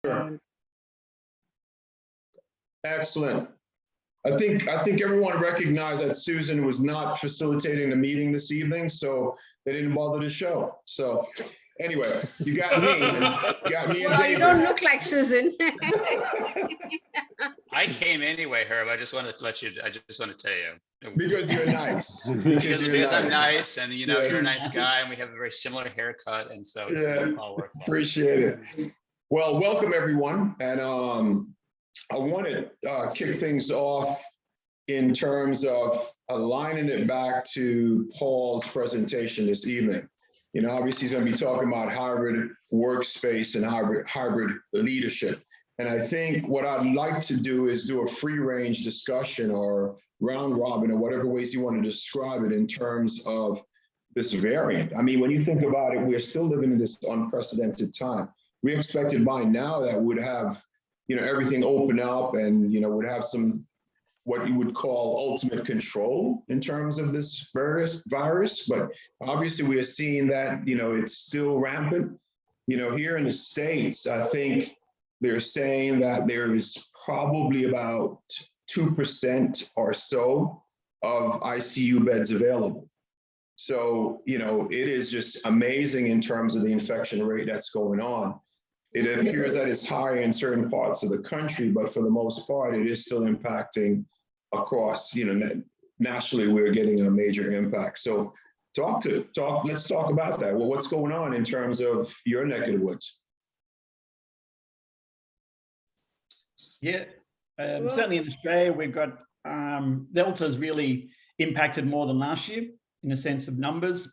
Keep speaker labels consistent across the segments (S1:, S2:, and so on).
S1: Sure. Excellent. I think everyone recognized that Susan was not facilitating the meeting this evening, so they didn't bother to show. So anyway, you got me and
S2: Well, you
S1: David.
S2: don't look like Susan.
S3: I came anyway, Herb. I just want to let you, I just want to tell you.
S1: Because you're nice.
S3: Because I'm nice and you're a
S1: Yes.
S3: nice guy and we have a very similar haircut. And so it's
S1: Yeah.
S3: all worked out.
S1: Appreciate it. Well, welcome everyone. And I want to kick things off in terms of aligning it back to Paul's presentation this evening. You know, obviously he's going to be talking about hybrid workspace and hybrid leadership. And I think what I'd like to do is do a free range discussion or round robin or whatever ways you want to describe it in terms of this variant. I mean, when you think about it, we're still living in this unprecedented time. We expected by now that we'd have, everything open up and, would have some, what you would call ultimate control in terms of this virus. But obviously we are seeing that, it's still rampant. Here in the States, I think they're saying that there is probably about 2% or so of ICU beds available. So, it is just amazing in terms of the infection rate that's going on. It appears that it's higher in certain parts of the country, but for the most part, it is still impacting across, nationally, we're getting a major impact. So let's talk about that. Well, what's going on in terms of your neck of the woods?
S4: Yeah, certainly in Australia, we've got Delta's really impacted more than last year in the sense of numbers.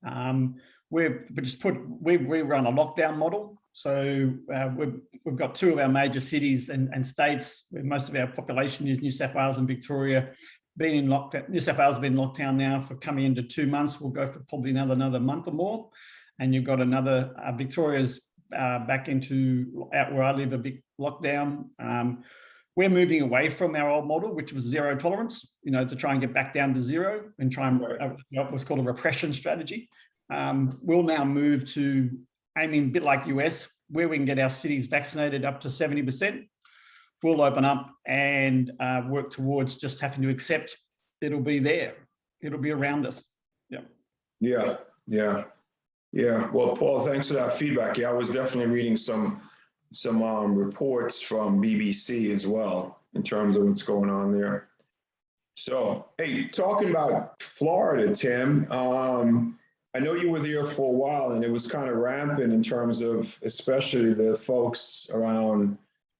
S4: We run a lockdown model. So we've got two of our major cities and states where most of our population is, New South Wales and Victoria, being in lockdown. New South Wales has been in lockdown now for coming into 2 months. We'll go for probably another month or more. And you've got another, Victoria's back into out where I live, a big lockdown. We're moving away from our old model, which was zero tolerance, to try and get back down to zero and try and what's called a repression strategy. We'll now move to aiming a bit like US, where we can get our cities vaccinated up to 70%. We'll open up and work towards just having to accept it'll be there. It'll be around us.
S1: Yeah. Well, Paul, thanks for that feedback. Yeah, I was definitely reading some reports from BBC as well in terms of what's going on there. So, hey, talking about Florida, Tim, I know you were there for a while and it was kind of rampant in terms of especially the folks around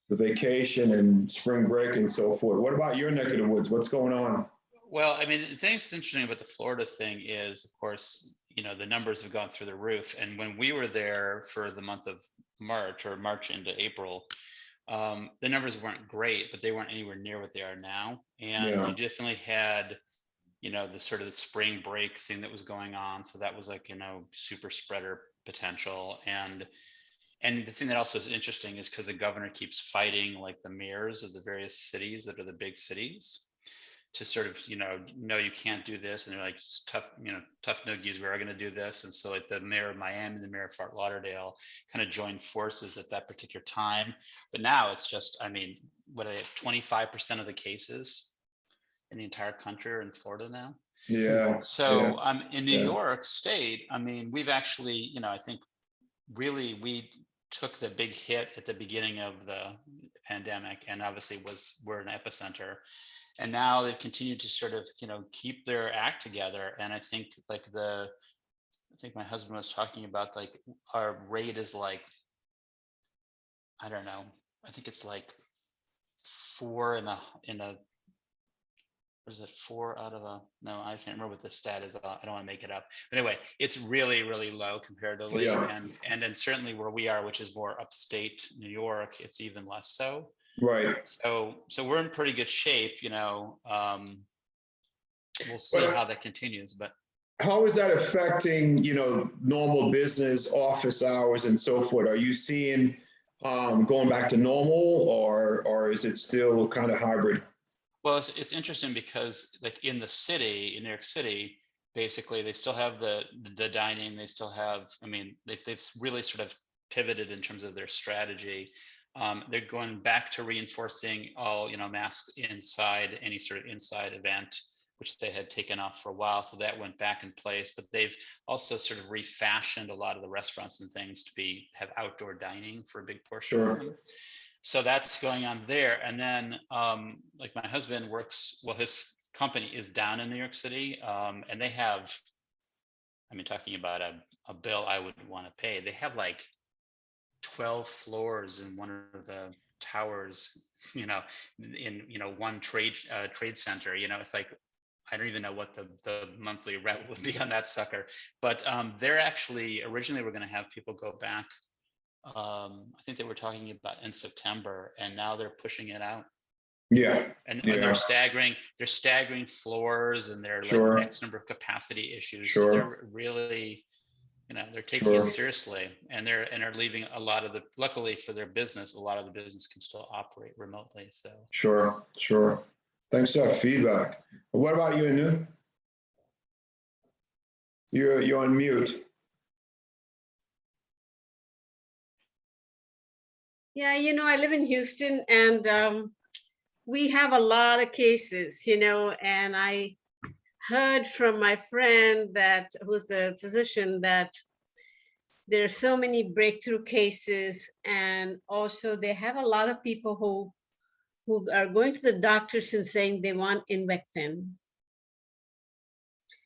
S1: the vacation and spring break and so forth. What about your neck of the woods? What's going on?
S3: Well, I mean, the thing that's interesting about the Florida thing is, of course, the numbers have gone through the roof. And when we were there for the month of March or March into April, the numbers weren't great, but they weren't anywhere near what they are now. And you definitely had, the sort of the spring break thing that was going on. So that was like, super spreader potential. And the thing that also is interesting is because the governor keeps fighting like the mayors of the various cities that are the big cities to sort of, no, you can't do this. And they're like, tough noogies, we're going to do this. And so like the mayor of Miami, the mayor of Fort Lauderdale kind of joined forces at that particular time. But now it's just, I mean, what I have 25% of the cases in the entire country are in Florida now.
S1: Yeah.
S3: So in New York State, I mean, we've actually, I think really we took the big hit at the beginning of the pandemic and obviously we're an epicenter. And now they've continued to sort of, keep their act together. And I think I think my husband was talking about like our rate is like, I don't know, I think it's like 4 in a what is it, 4 out of a, no, I can't remember what the stat is. I don't want to make it up. But anyway, it's really, really low comparatively.
S1: Yeah.
S3: And then certainly where we are, which is more upstate New York, it's even less so.
S1: Right.
S3: So we're in pretty good shape, we'll see how that continues, but.
S1: How is that affecting, normal business, office hours and so forth? Are you seeing going back to normal or is it still kind of hybrid?
S3: Well, it's interesting because like in the city, in New York City, basically they still have the dining, they still have, I mean, they've really sort of pivoted in terms of their strategy. They're going back to reinforcing all, masks inside any sort of inside event, which they had taken off for a while. So that went back in place, but they've also sort of refashioned a lot of the restaurants and things to have outdoor dining for a big portion of them. So that's going on there. And then like my husband works, well, his company is down in New York City, and they have, talking about a bill I wouldn't want to pay. They have like 12 floors in one of the towers, in one trade center. It's like, I don't even know what the monthly rent would be on that sucker. But they're actually, originally we're going to have people go back. I think they were talking about in September, and now they're pushing it out.
S1: Yeah.
S3: And they're staggering floors, and they're
S1: Sure.
S3: like X number of capacity issues.
S1: Sure.
S3: So they're really, they're taking
S1: Sure.
S3: it seriously, and they're leaving a lot of the, luckily for their business, a lot of the business can still operate remotely. So
S1: Sure. Thanks for that feedback. What about you, Anu? You're on mute.
S2: Yeah, I live in Houston, and we have a lot of cases, and I heard from my friend who's a physician, that there are so many breakthrough cases, and also they have a lot of people who are going to the doctors and saying they want Invectin.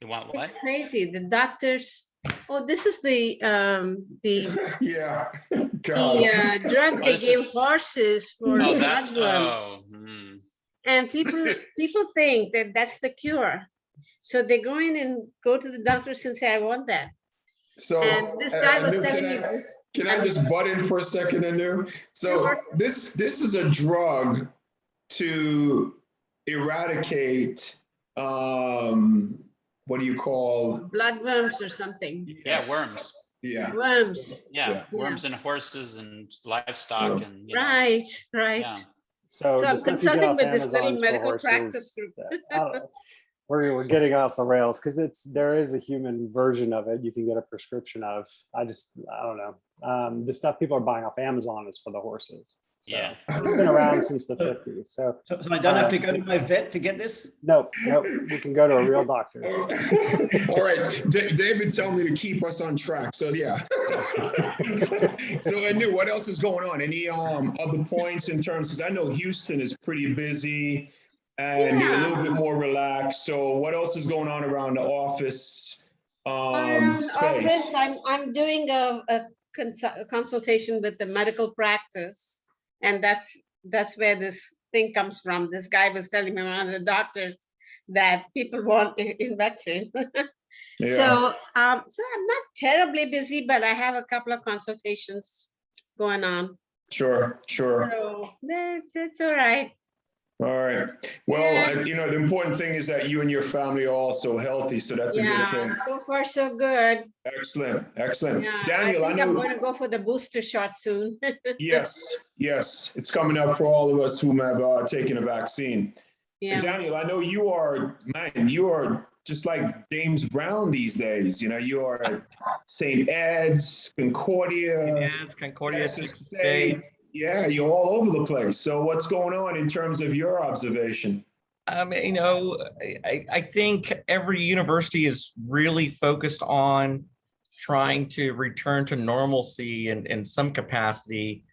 S3: you want what?
S2: It's crazy. The doctors, this is the
S1: Yeah. God.
S2: drug they
S3: this
S2: gave
S3: is-
S2: horses for bloodworm. And people think that that's the cure. So they go in and go to the doctors and say, I want that.
S1: So
S2: And this guy was
S1: Anu,
S2: telling me this.
S1: can I just butt in for a second, Anu? So
S2: Sure.
S1: this is a drug to eradicate what do you call?
S2: Bloodworms or something.
S3: Yeah, worms.
S1: Yeah.
S2: Worms.
S3: Yeah,
S2: Yeah.
S3: worms in horses and livestock, and
S2: Right.
S3: yeah.
S5: So
S2: So
S5: the
S2: I'm
S5: stuff you get
S2: consulting
S5: off
S2: with the Study
S5: Amazon's for
S2: Medical
S5: horses,
S2: Practice Group.
S5: we're getting off the rails because there is a human version of it you can get a prescription of. I don't know. The stuff people are buying off Amazon is for the horses. So
S3: Yeah.
S5: it's been around since the 50s. So
S4: So I don't have to go to my vet to get this?
S5: no, you can go to a real doctor.
S1: All right, David told me to keep us on track, so yeah. So Anu, what else is going on? Any other points in terms, because I know Houston is pretty busy and you're a little bit more relaxed. So what else is going on around the office
S2: Office,
S1: space?
S2: I'm doing a consultation with the medical practice, and that's where this thing comes from. This guy was telling me, one of the doctors, that people want Invectin.
S1: Yeah.
S2: So I'm not terribly busy, but I have a couple of consultations going on.
S1: Sure.
S2: So it's all right.
S1: All right. Well, the important thing is that you and your family are also healthy, so that's a good
S2: Yeah,
S1: thing.
S2: so far so good.
S1: Excellent.
S2: Yeah,
S1: Daniel,
S2: I think I'm
S1: know.
S2: going to go for the booster shot soon.
S1: Yes, it's coming up for all of us who have taken a vaccine.
S2: Yeah.
S1: Daniel, I know you are just like James Brown these days. You are at St. Ed's, Concordia.
S6: Yes, Concordia,
S1: Texas
S6: Texas
S1: State.
S6: State.
S1: Yeah, you're all over the place. So what's going on in terms of your observation?
S6: I think every university is really focused on trying to return to normalcy in some capacity.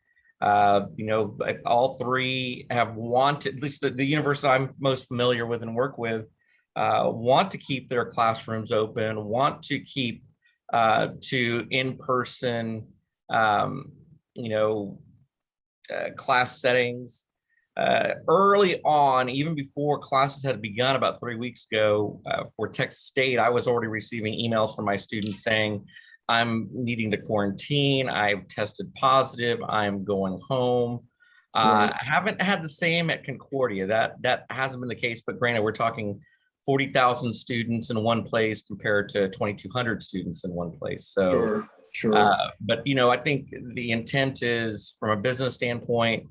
S6: All three have wanted, at least the university I'm most familiar with and work with, want to keep their classrooms open, want to keep to in-person, class settings. Early on, even before classes had begun about 3 weeks ago, for Texas State, I was already receiving emails from my students saying, I'm needing to quarantine, I've tested positive, I'm going home. I haven't had the same at Concordia. That hasn't been the case, but granted, we're talking 40,000 students in one place compared to 2,200 students in one place. So,
S1: Sure.
S6: but I think the intent is, from a business standpoint,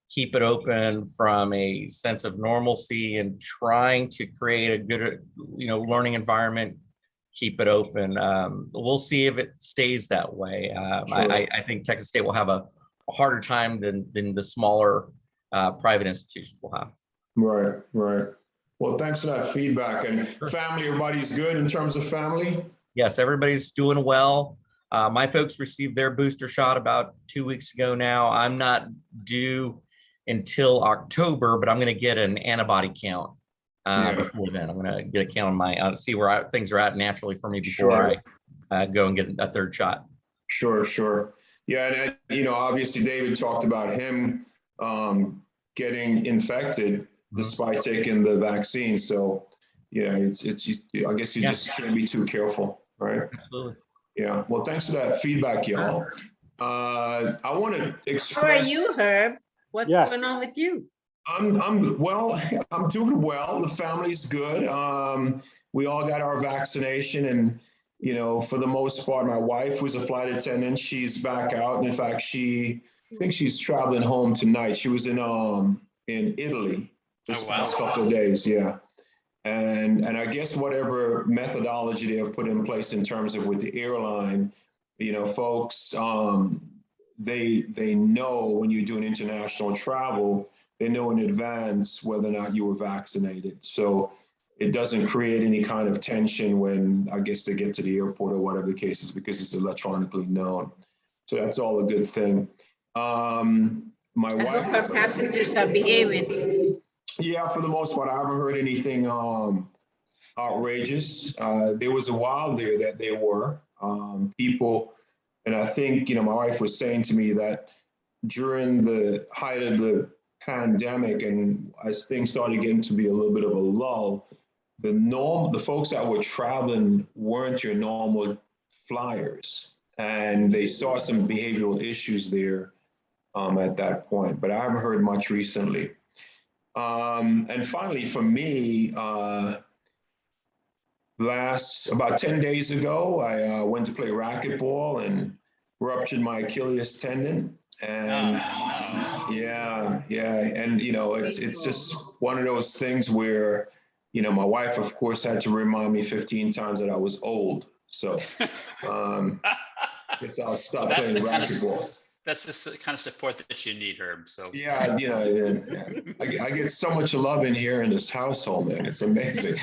S6: keep it open from a sense of normalcy and trying to create a good, learning environment. Keep it open. We'll see if it stays that way. I think Texas State will have a harder time than the smaller private institutions will have.
S1: Right, right. Well, thanks for that feedback. And family, everybody's good in terms of family?
S6: Yes, everybody's doing well. My folks received their booster shot about 2 weeks ago now. I'm not due until October, but I'm going to get an antibody count before then. I'm going to get a count on my, see where things are at naturally for me before I go and get a third shot.
S1: Sure, sure. Yeah, and you know, obviously David talked about him getting infected despite taking the vaccine. So yeah, it's I guess you just can't be too careful, right?
S6: Absolutely.
S1: Yeah. Well, thanks for that feedback, y'all. I want to express.
S2: How are you, Herb? What's going on with you?
S1: I'm well. I'm doing well. The family's good. We all got our vaccination, and you know, for the most part, my wife, who's a flight attendant, she's back out. And in fact, I think she's traveling home tonight. She was in Italy this last couple of days. Yeah. And I guess whatever methodology they have put in place in terms of with the airline, you know, folks, they know when you're doing international travel, they know in advance whether or not you were vaccinated. So it doesn't create any kind of tension when I guess they get to the airport or whatever the case is, because it's electronically known. So that's all a good thing. My wife.
S2: I hope our passengers are behaving.
S1: Yeah, for the most part, I haven't heard anything outrageous. There was a while there that they were people, and I think, you know, my wife was saying to me that during the height of the pandemic and as things started getting to be a little bit of a lull, the folks that were traveling weren't your normal flyers, and they saw some behavioral issues there at that point, but I haven't heard much recently. And finally, for me, about 10 days ago, I went to play racquetball and ruptured my Achilles tendon. And yeah. And, you know, it's just one of those things where, you know, my wife, of course, had to remind me 15 times that I was old. So I guess I'll stop playing racquetball.
S3: That's the kind of support that you need, Herb. So
S1: yeah. I get so much love in here in this household, man. It's amazing.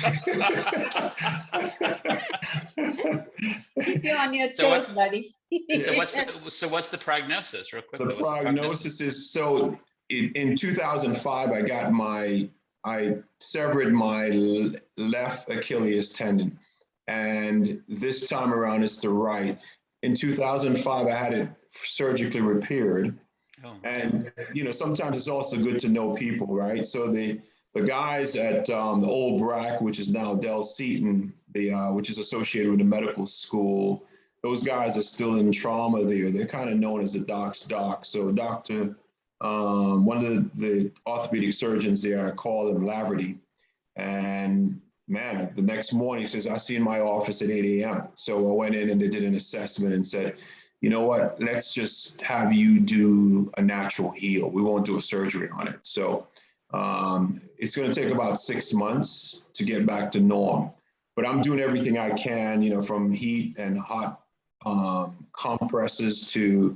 S2: Keep you on your toes, buddy.
S3: So what's the prognosis, real quick?
S1: The prognosis is, so in 2005, I severed my left Achilles tendon, and this time around it's the right. In 2005, I had it surgically repaired. Oh. And, you know, sometimes it's also good to know people, right? So the guys at the old BRAC, which is now Del Seaton, which is associated with the medical school, those guys are still in trauma there. They're kind of known as the doc's doc. So one of the orthopedic surgeons there, I called him Laverty. And man, the next morning he says, I see you in my office at 8 a.m. So I went in and they did an assessment and said, you know what, let's just have you do a natural heal. We won't do a surgery on it. So it's going to take about 6 months to get back to norm. But I'm doing everything I can, you know, from heat and hot compresses to,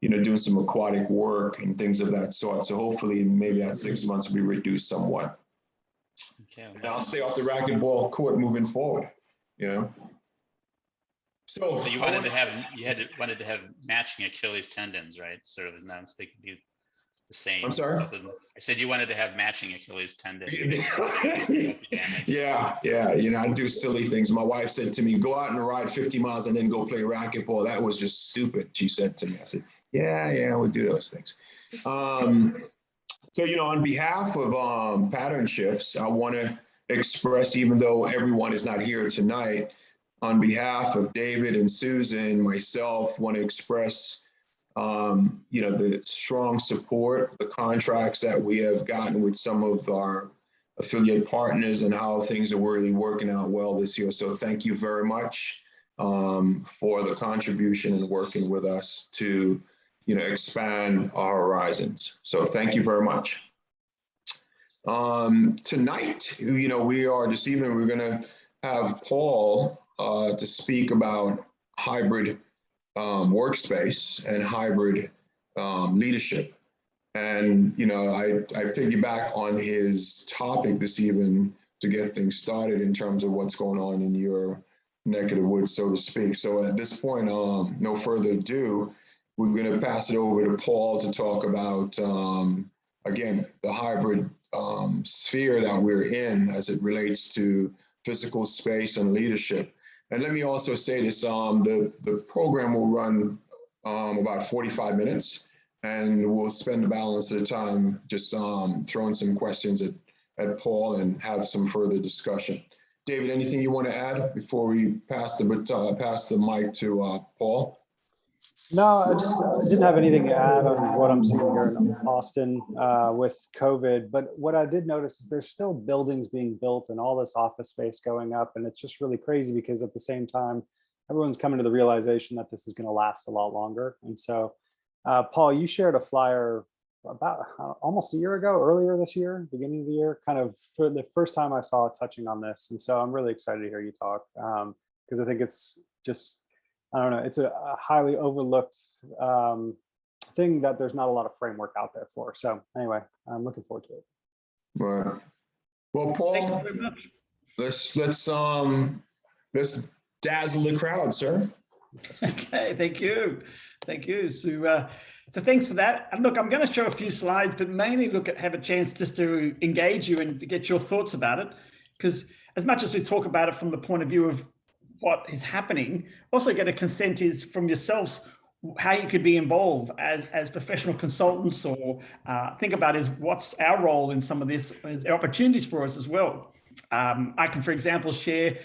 S1: you know, doing some aquatic work and things of that sort. So hopefully maybe that 6 months will be reduced somewhat.
S3: Okay,
S1: and I'll stay off the racquetball court moving forward, you know. So
S3: you wanted to have matching Achilles tendons, right? Sort of, so they could be the same.
S1: I'm sorry?
S3: I said you wanted to have matching Achilles tendons.
S1: Yeah. You know, I do silly things. My wife said to me, go out and ride 50 miles and then go play racquetball. That was just stupid, she said to me. I said, yeah, we'll do those things. So, you know, on behalf of Pattern Shifts, I want to express, even though everyone is not here tonight, on behalf of David and Susan, myself, want to express, you know, the strong support, the contracts that we have gotten with some of our affiliate partners and how things are really working out well this year. So thank you very much for the contribution and working with us to, you know, expand our horizons. So thank you very much. Tonight, you know, this evening, we're going to have Paul to speak about hybrid workspace and hybrid leadership. And, you know, I piggyback on his topic this evening to get things started in terms of what's going on in your neck of the woods, so to speak. So at this point, no further ado, we're going to pass it over to Paul to talk about, again, the hybrid sphere that we're in as it relates to physical space and leadership. And let me also say this, the program will run about 45 minutes, and we'll spend the balance of the time just throwing some questions at Paul and have some further discussion. David, anything you want to add before we pass the mic to Paul?
S5: No, I didn't have anything to add on what I'm seeing here in Austin with COVID. But what I did notice is there's still buildings being built and all this office space going up. And it's just really crazy because at the same time, everyone's coming to the realization that this is going to last a lot longer. And so, Paul, you shared a flyer about almost a year ago, earlier this year, beginning of the year, kind of for the first time I saw it touching on this. And so I'm really excited to hear you talk because I think it's just, I don't know, it's a highly overlooked thing that there's not a lot of framework out there for. So anyway, I'm looking forward to it.
S1: Right. Well,
S4: Thank you
S1: Paul,
S4: very much.
S1: let's dazzle the crowd, sir.
S4: Okay, thank you. Thank you. So thanks for that. And look, I'm going to show a few slides, but mainly have a chance just to engage you and to get your thoughts about it. Because as much as we talk about it from the point of view of what is happening, also get a consent is from yourselves how you could be involved as professional consultants, or think about is what's our role in some of this, is there opportunities for us as well. I can, for example, share,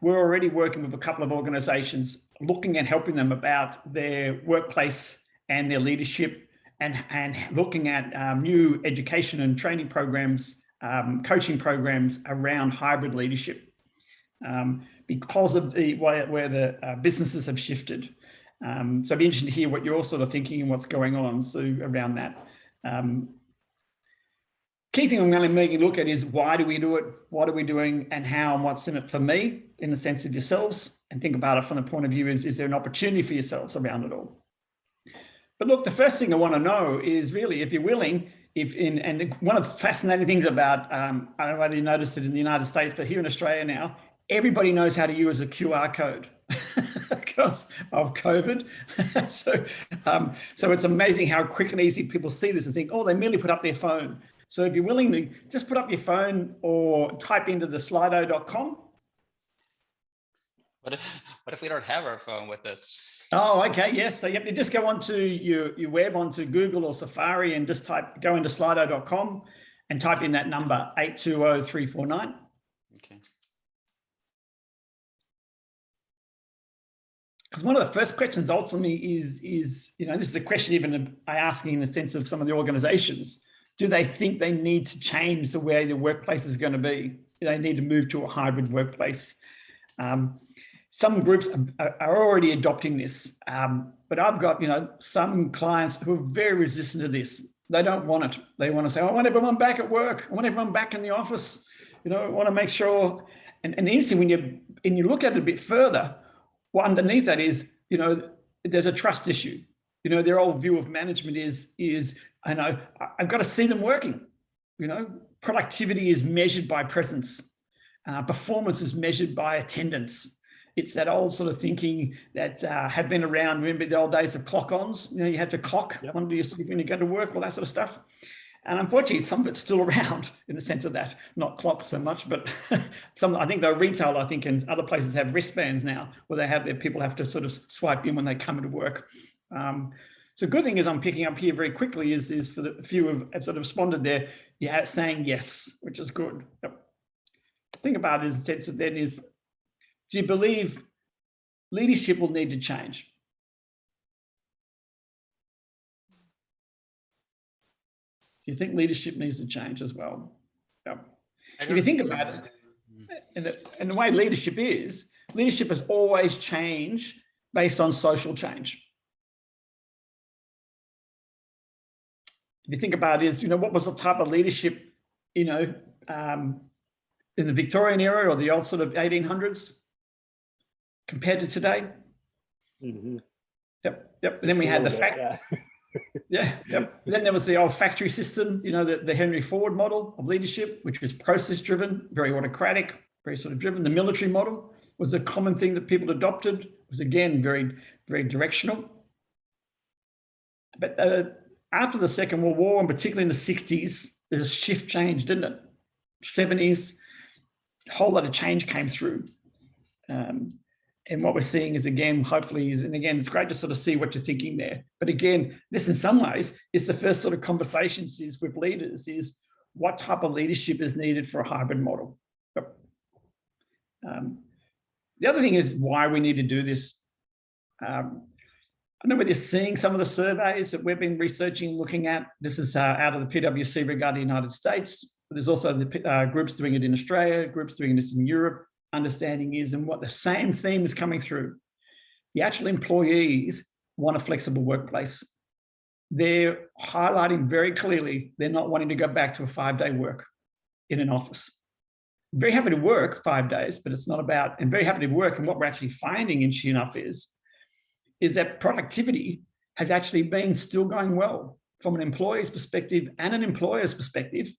S4: we're already working with a couple of organizations looking at helping them about their workplace and their leadership, and looking at new education and training programs, coaching programs around hybrid leadership, because of where the businesses have shifted. So it'd be interesting to hear what you're all sort of thinking and what's going on, so around that. Key thing I'm going to make you look at is why do we do it? What are we doing, and how, and what's in it for me in the sense of yourselves, and think about it from the point of view is there an opportunity for yourselves around it all? But look, the first thing I want to know is really, if you're willing, and one of the fascinating things about, I don't know whether you noticed it in the United States, but here in Australia now, everybody knows how to use a QR code because of COVID. So it's amazing how quick and easy people see this and think, oh, they merely put up their phone. So if you're willing to just put up your phone or type into the slido.com.
S3: What if we don't have our phone with us?
S4: Oh, okay, yes. So you just go onto your web, onto Google or Safari, and just go into slido.com and type in that number 820349.
S3: Okay.
S4: Because one of the first questions ultimately is, you know, this is a question even I asking in the sense of some of the organizations. Do they think they need to change the way the workplace is going to be? Do they need to move to a hybrid workplace? Some groups are already adopting this, but I've got, you know, some clients who are very resistant to this. They don't want it. They want to say, I want everyone back at work. I want everyone back in the office. You know, I want to make sure. And interesting, when you look at it a bit further, what underneath that is, you know, there's a trust issue. You know, their old view of management is, I know, I've got to see them working. You know, productivity is measured by presence. Performance is measured by attendance. It's that old sort of thinking that had been around. Remember the old days of clock-ons? You know, you had to clock when you go to work, all that sort of stuff. And unfortunately, some of it's still around in the sense of that, not clocks so much, but some, I think the retail, I think, and other places have wristbands now where they have their people have to sort of swipe in when they come into work. So good thing is I'm picking up here very quickly is for the few who have sort of responded there, yeah, saying yes, which is good. Yep. The thing about it is the sense of then is, do you believe leadership will need to change? Do you think leadership needs to change as well? Yep. If you think about it, and the way leadership has always changed based on social change. If you think about it, is, you know, what was the type of leadership, you know, in the Victorian era or the old sort of 1800s compared to today?
S5: Mm-hmm.
S4: Yep. And then we had the fact.
S5: Yeah.
S4: Yeah, yep. Then there was the old factory system, you know, the Henry Ford model of leadership, which was process driven, very autocratic, very sort of driven. The military model was a common thing that people adopted. It was again very, very directional. But after the Second World War, and particularly in the 60s, there's a shift change, didn't it? 70s, a whole lot of change came through. And what we're seeing is, again, hopefully, and again, it's great to sort of see what you're thinking there. But again, this in some ways is the first sort of conversations is with leaders is what type of leadership is needed for a hybrid model. The other thing is why we need to do this. I don't know whether you're seeing some of the surveys that we've been researching, looking at. This is out of the PwC regarding the United States. But there's also the groups doing it in Australia, groups doing this in Europe. Understanding is, and what the same theme is coming through. The actual employees want a flexible workplace. They're highlighting very clearly they're not wanting to go back to a 5-day work in an office. Very happy to work 5 days, but it's not about, and very happy to work. And what we're actually finding, interesting enough, is that productivity has actually been still going well from an employee's perspective and an employer's perspective.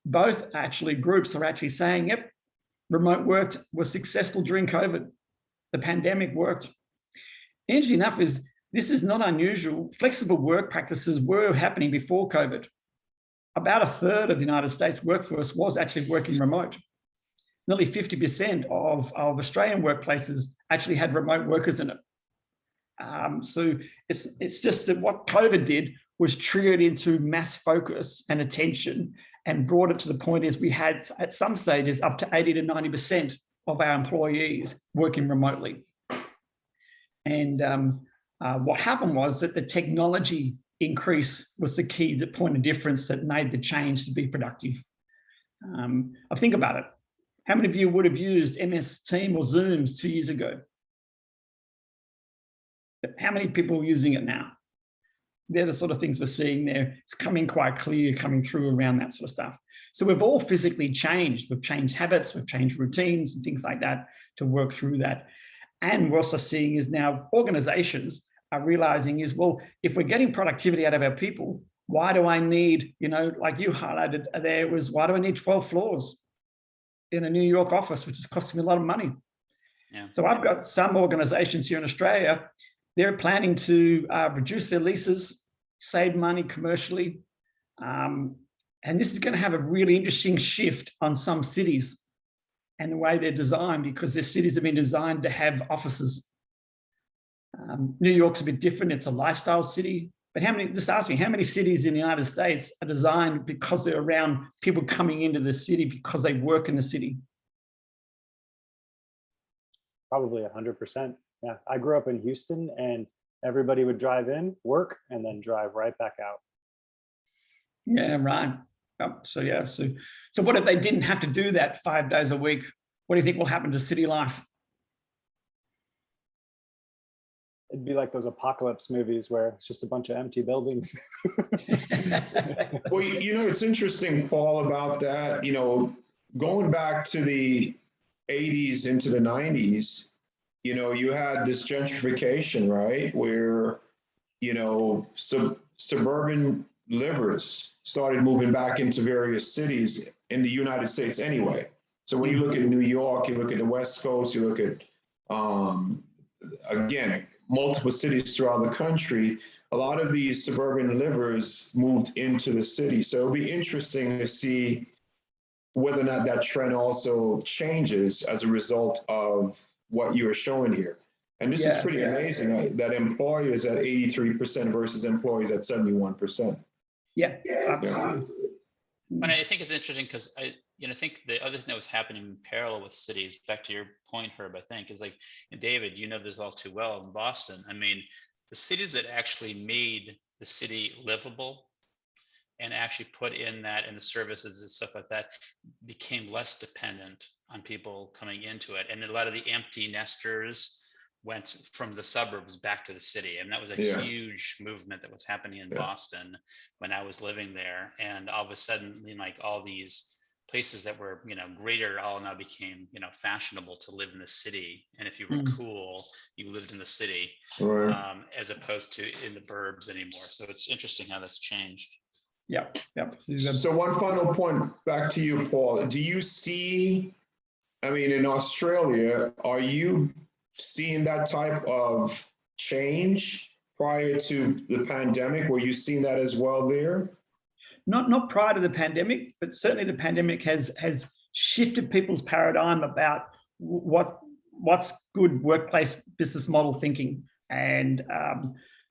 S4: Both actually groups are actually saying, yep, remote work was successful during COVID. The pandemic worked. Interesting enough is this is not unusual. Flexible work practices were happening before COVID. About a third of the United States workforce was actually working remote. Nearly 50% of Australian workplaces actually had remote workers in it. So it's just that what COVID did was trigger it into mass focus and attention and brought it to the point is we had at some stages up to 80 to 90% of our employees working remotely. And what happened was that the technology increase was the key, the point of difference that made the change to be productive. I think about it. How many of you would have used MS Teams or Zooms 2 years ago? How many people are using it now? They're the sort of things we're seeing there. It's coming quite clear, coming through around that sort of stuff. So we've all physically changed. We've changed habits, we've changed routines and things like that to work through that. And we're also seeing is now organizations are realizing is, well, if we're getting productivity out of our people, why do I need, you know, like you highlighted there was, why do I need 12 floors in a New York office, which is costing a lot of money?
S3: Yeah.
S4: So I've got some organizations here in Australia, they're planning to reduce their leases, save money commercially. And this is going to have a really interesting shift on some cities and the way they're designed, because their cities have been designed to have offices. New York's a bit different. It's a lifestyle city. But how many, just ask me, how many cities in the United States are designed because they're around people coming into the city because they work in the city?
S5: Probably 100%. Yeah, I grew up in Houston and everybody would drive in, work, and then drive right back out.
S4: Yeah, right. So yeah, so what if they didn't have to do that 5 days a week? What do you think will happen to city life?
S5: It'd be like those apocalypse movies where it's just a bunch of empty buildings.
S1: Well, you know, it's interesting, Paul, about that, you know, going back to the 80s into the 90s, you know, you had this gentrification, right? Where, you know, suburban livers started moving back into various cities in the United States anyway. So when you look at New York, you look at the West Coast, you look at, again, multiple cities throughout the country, a lot of these suburban livers moved into the city. So it'll be interesting to see whether or not that trend also changes as a result of what you are showing here. And this is pretty amazing that employers at 83% versus employees at 71%.
S4: Yeah, absolutely.
S3: But I think it's interesting because I think the other thing that was happening in parallel with cities, back to your point, Herb, I think, is like, and David, you know this all too well in Boston. I mean, the cities that actually made the city livable and actually put in that and the services and stuff like that became less dependent on people coming into it. And a lot of the empty nesters went from the suburbs back to the city. And that was a huge movement that was happening in Boston when I was living there. And all of a sudden, like all these places that were, greater all now became, fashionable to live in the city. And if you were cool, you lived in the city,
S1: Right.
S3: as opposed to in the burbs anymore. So it's interesting how that's changed.
S4: Yeah, yeah.
S1: So one final point back to you, Paul. Do you see, I mean, in Australia, are you seeing that type of change prior to the pandemic? Were you seeing that as well there?
S4: Not prior to the pandemic, but certainly the pandemic has shifted people's paradigm about what's good workplace business model thinking. And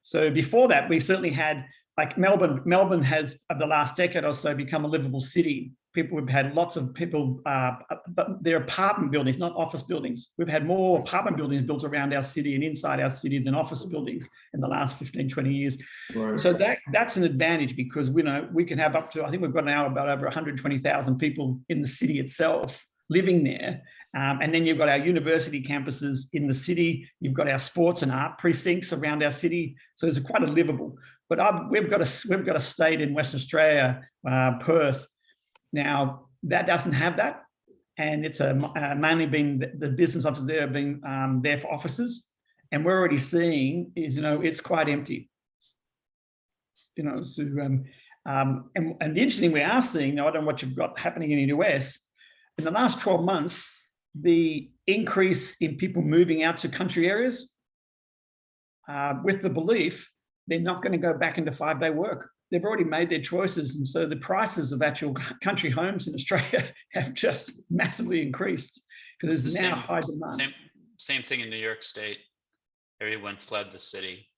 S4: so before that, we certainly had, like Melbourne has, of the last decade or so, become a livable city. We've had lots of people, but they're apartment buildings, not office buildings. We've had more apartment buildings built around our city and inside our city than office buildings in the last 15, 20 years.
S1: Right.
S4: So that's an advantage, because we can have up to, I think we've got now about over 120,000 people in the city itself living there. And then you've got our university campuses in the city. You've got our sports and art precincts around our city. So it's quite a livable. But we've got a state in Western Australia, Perth. Now that doesn't have that, and it's mainly been the business offices there have been there for offices, and we're already seeing is it's quite empty. So and the interesting thing we are seeing now, I don't know what you've got happening in the US, in the last 12 months, the increase in people moving out to country areas with the belief they're not going to go back into 5-day work. They've already made their choices. And so the prices of actual country homes in Australia have just massively increased because there's now high demand.
S3: Same thing in New York State. Everyone fled the city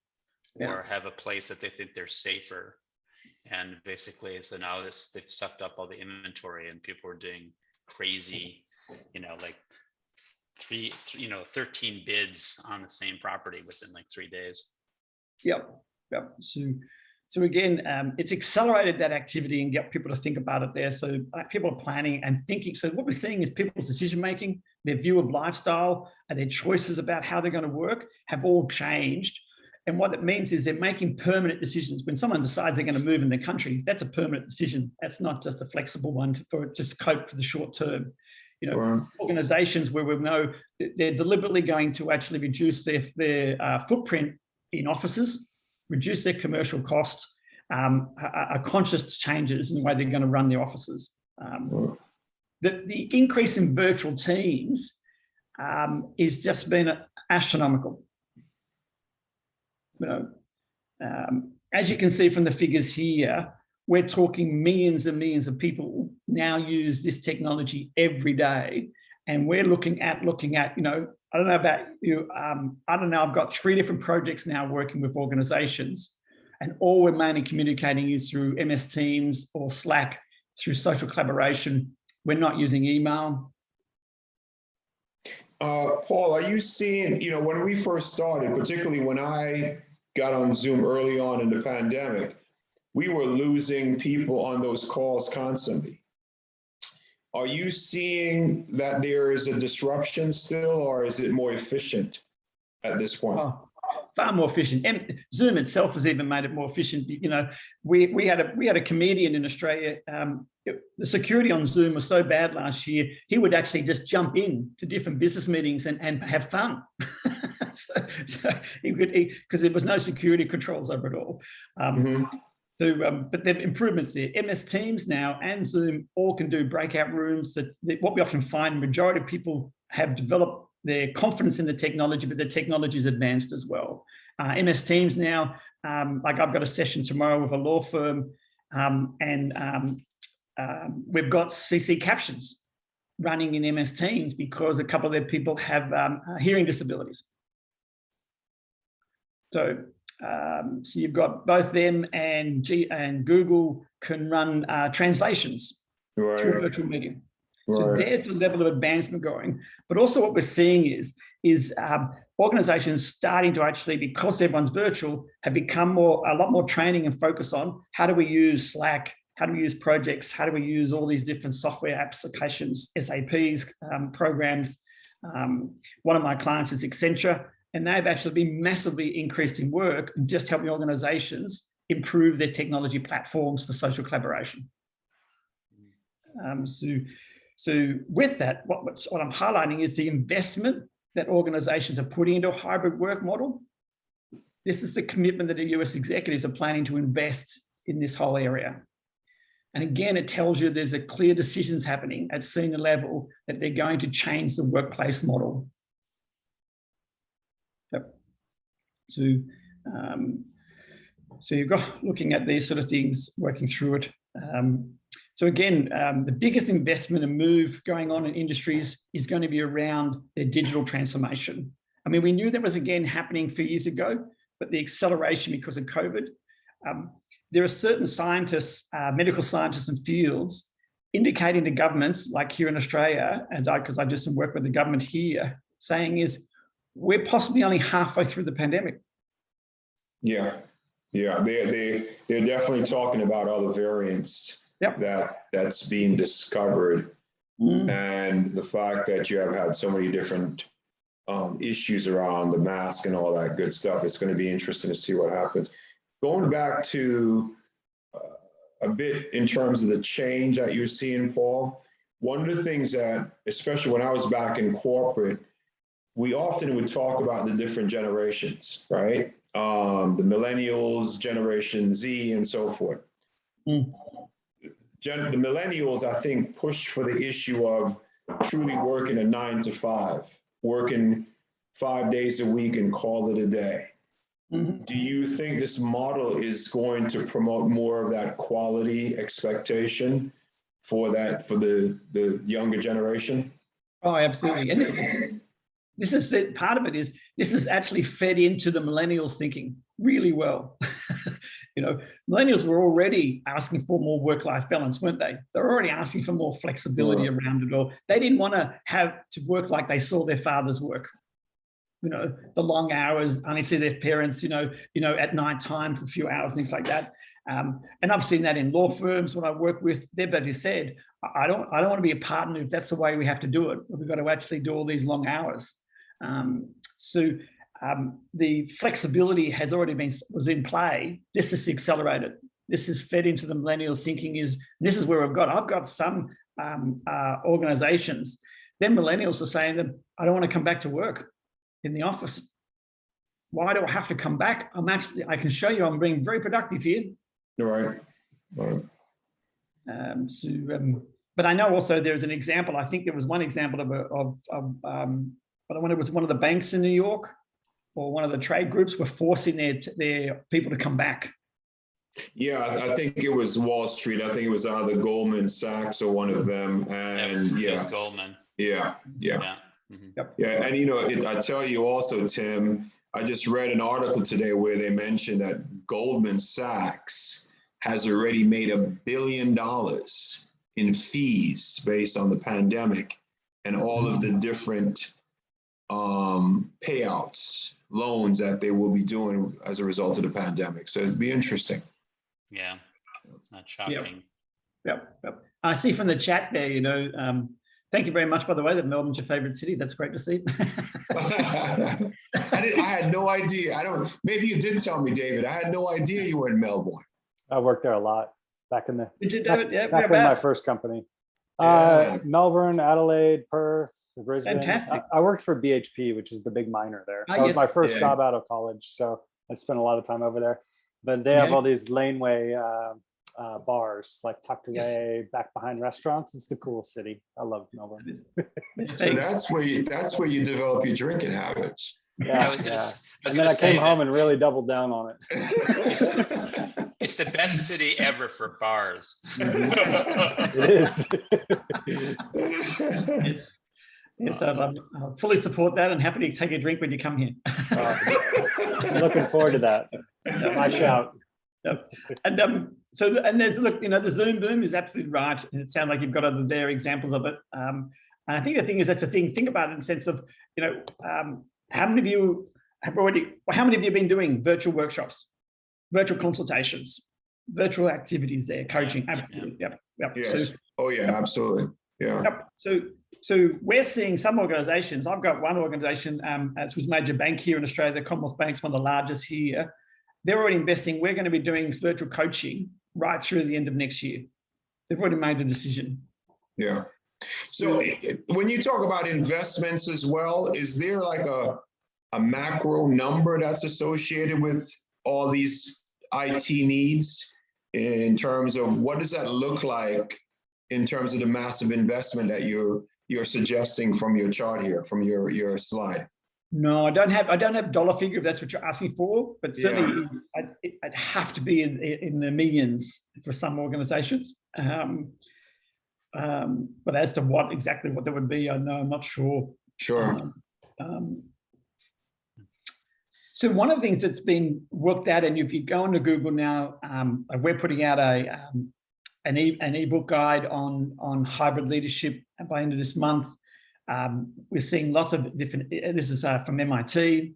S3: or have a place that they think they're safer. And basically, so now they've sucked up all the inventory and people are doing crazy, like 13 bids on the same property within like 3 days.
S4: Yep. So again, it's accelerated that activity and get people to think about it there. So people are planning and thinking. So what we're seeing is people's decision-making, their view of lifestyle, and their choices about how they're going to work have all changed. And what it means is they're making permanent decisions. When someone decides they're going to move in the country, that's a permanent decision. That's not just a flexible one for just cope for the short term. Organizations where we know that they're deliberately going to actually reduce their footprint in offices, reduce their commercial costs, are conscious changes in the way they're going to run their offices. The increase in virtual teams is just been astronomical. As you can see from the figures here, we're talking millions and millions of people now use this technology every day. And we're looking at, I don't know about you, I've got 3 different projects now working with organizations, and all we're mainly communicating is through MS Teams or Slack, through social collaboration. We're not using email.
S1: Paul, are you seeing, when we first started, particularly when I got on Zoom early on in the pandemic, we were losing people on those calls constantly. Are you seeing that there is a disruption still, or is it more efficient at this point?
S4: Oh, far more efficient. And Zoom itself has even made it more efficient. We had a comedian in Australia. The security on Zoom was so bad last year, he would actually just jump in to different business meetings and have fun. so he could, because there was no security controls over it all. But there are improvements there. MS Teams now and Zoom all can do breakout rooms. What we often find, majority of people have developed their confidence in the technology, but the technology is advanced as well. MS Teams now, like I've got a session tomorrow with a law firm, and we've got CC captions running in MS Teams because a couple of their people have hearing disabilities. So you've got both them and Google can run translations through virtual medium. So there's the level of advancement going. But also what we're seeing is organizations starting to actually, because everyone's virtual, have become a lot more training and focus on how do we use Slack, how do we use projects, how do we use all these different software applications, SAPs, programs. One of my clients is Accenture, and they've actually been massively increased in work and just helping organizations improve their technology platforms for social collaboration. So with that, what I'm highlighting is the investment that organizations are putting into a hybrid work model. This is the commitment that the US executives are planning to invest in this whole area. And again, it tells you there's a clear decisions happening at senior level that they're going to change the workplace model. Yep. So you've got looking at these sort of things, working through it. So again, the biggest investment and move going on in industries is going to be around their digital transformation. I mean, we knew that was again happening 4 years ago, but the acceleration because of COVID. There are certain scientists, medical scientists and fields indicating to governments like here in Australia, because I do some work with the government here, saying is we're possibly only halfway through the pandemic.
S1: Yeah, they're definitely talking about other variants that's being discovered, and the fact that you have had so many different issues around the mask and all that good stuff. It's going to be interesting to see what happens. Going back to a bit in terms of the change that you're seeing, Paul, one of the things that, especially when I was back in corporate, we often would talk about the different generations, right? The millennials, Generation Z, and so forth. The millennials, I think, pushed for the issue of truly working a 9 to 5, working 5 days a week and call it a day. Do you think this model is going to promote more of that quality expectation for the younger generation?
S4: Oh, absolutely. And this is the part of it is this is actually fed into the millennials thinking really well. You know, millennials were already asking for more work-life balance, weren't they? They're already asking for more flexibility around it all. They didn't want to have to work like they saw their fathers work. You know, the long hours, only see their parents, you know, at night time for a few hours, things like that. And I've seen that in law firms when I work with. They've actually said, I don't want to be a partner if that's the way we have to do it. We've got to actually do all these long hours. The flexibility has already was in play. This is accelerated. This is fed into the millennials thinking this is where I've got some organizations. Then millennials are saying that I don't want to come back to work in the office. Why do I have to come back? I can show you I'm being very productive here.
S1: Right.
S4: But I know also there's an example. I think there was one example but when it was one of the banks in New York or one of the trade groups were forcing their people to come back.
S1: Yeah, I think it was Wall Street. I think it was either Goldman Sachs or one of them. And
S3: it was Goldman.
S1: Yeah.
S3: Mm-hmm.
S4: Yep.
S1: Yeah, and you know, I tell you also, Tim, I just read an article today where they mentioned that Goldman Sachs has already made $1 billion in fees based on the pandemic and all of the different payouts, loans that they will be doing as a result of the pandemic. So it'd be interesting.
S3: Yeah, not shocking.
S4: Yep. I see from the chat there, you know, thank you very much, by the way, that Melbourne's your favorite city. That's great to see.
S1: I had no idea. Maybe you did tell me, David. I had no idea you were in Melbourne.
S5: I worked there a lot back in
S4: my
S5: first company.
S1: Yeah.
S5: Melbourne, Adelaide, Perth, Brisbane.
S4: Fantastic.
S5: I worked for BHP, which is the big miner there.
S4: Ah,
S5: That was
S4: yes.
S5: my first job out of college, so I spent a lot of time over there. But they have all these laneway bars, like tucked away back behind restaurants. It's the cool city. I love Melbourne.
S1: So that's where you develop your drinking habits.
S5: Yeah, and then I came home and really doubled down on it.
S3: It's the best city ever for bars.
S5: It is.
S4: Yes, I fully support that and happy to take a drink when you come here.
S5: I'm looking forward to that. My shout.
S4: Yep. And there's the Zoom boom is absolutely right, and it sounds like you've got other there examples of it. And I think the thing is that's the thing. Think about it in the sense of how many of you have been doing virtual workshops, virtual consultations, virtual activities there, coaching? Absolutely. Yep.
S1: Yes. Absolutely. Yeah.
S4: Yep. So we're seeing some organizations. I've got one organization, as was major bank here in Australia, the Commonwealth Bank's one of the largest here. They're already investing. We're going to be doing virtual coaching right through the end of next year. They've already made the decision.
S1: Yeah. So when you talk about investments as well, is there like a macro number that's associated with all these IT needs in terms of what does that look like in terms of the massive investment that you're suggesting from your chart here, from your slide?
S4: No, I don't have dollar figure if that's what you're asking for, but certainly I'd have to be in the millions for some organizations. But as to what that would be, I'm not sure.
S1: Sure.
S4: So one of the things that's been worked out, and if you go into Google now, we're putting out an ebook guide on hybrid leadership by the end of this month. We're seeing lots of different, this is from MIT,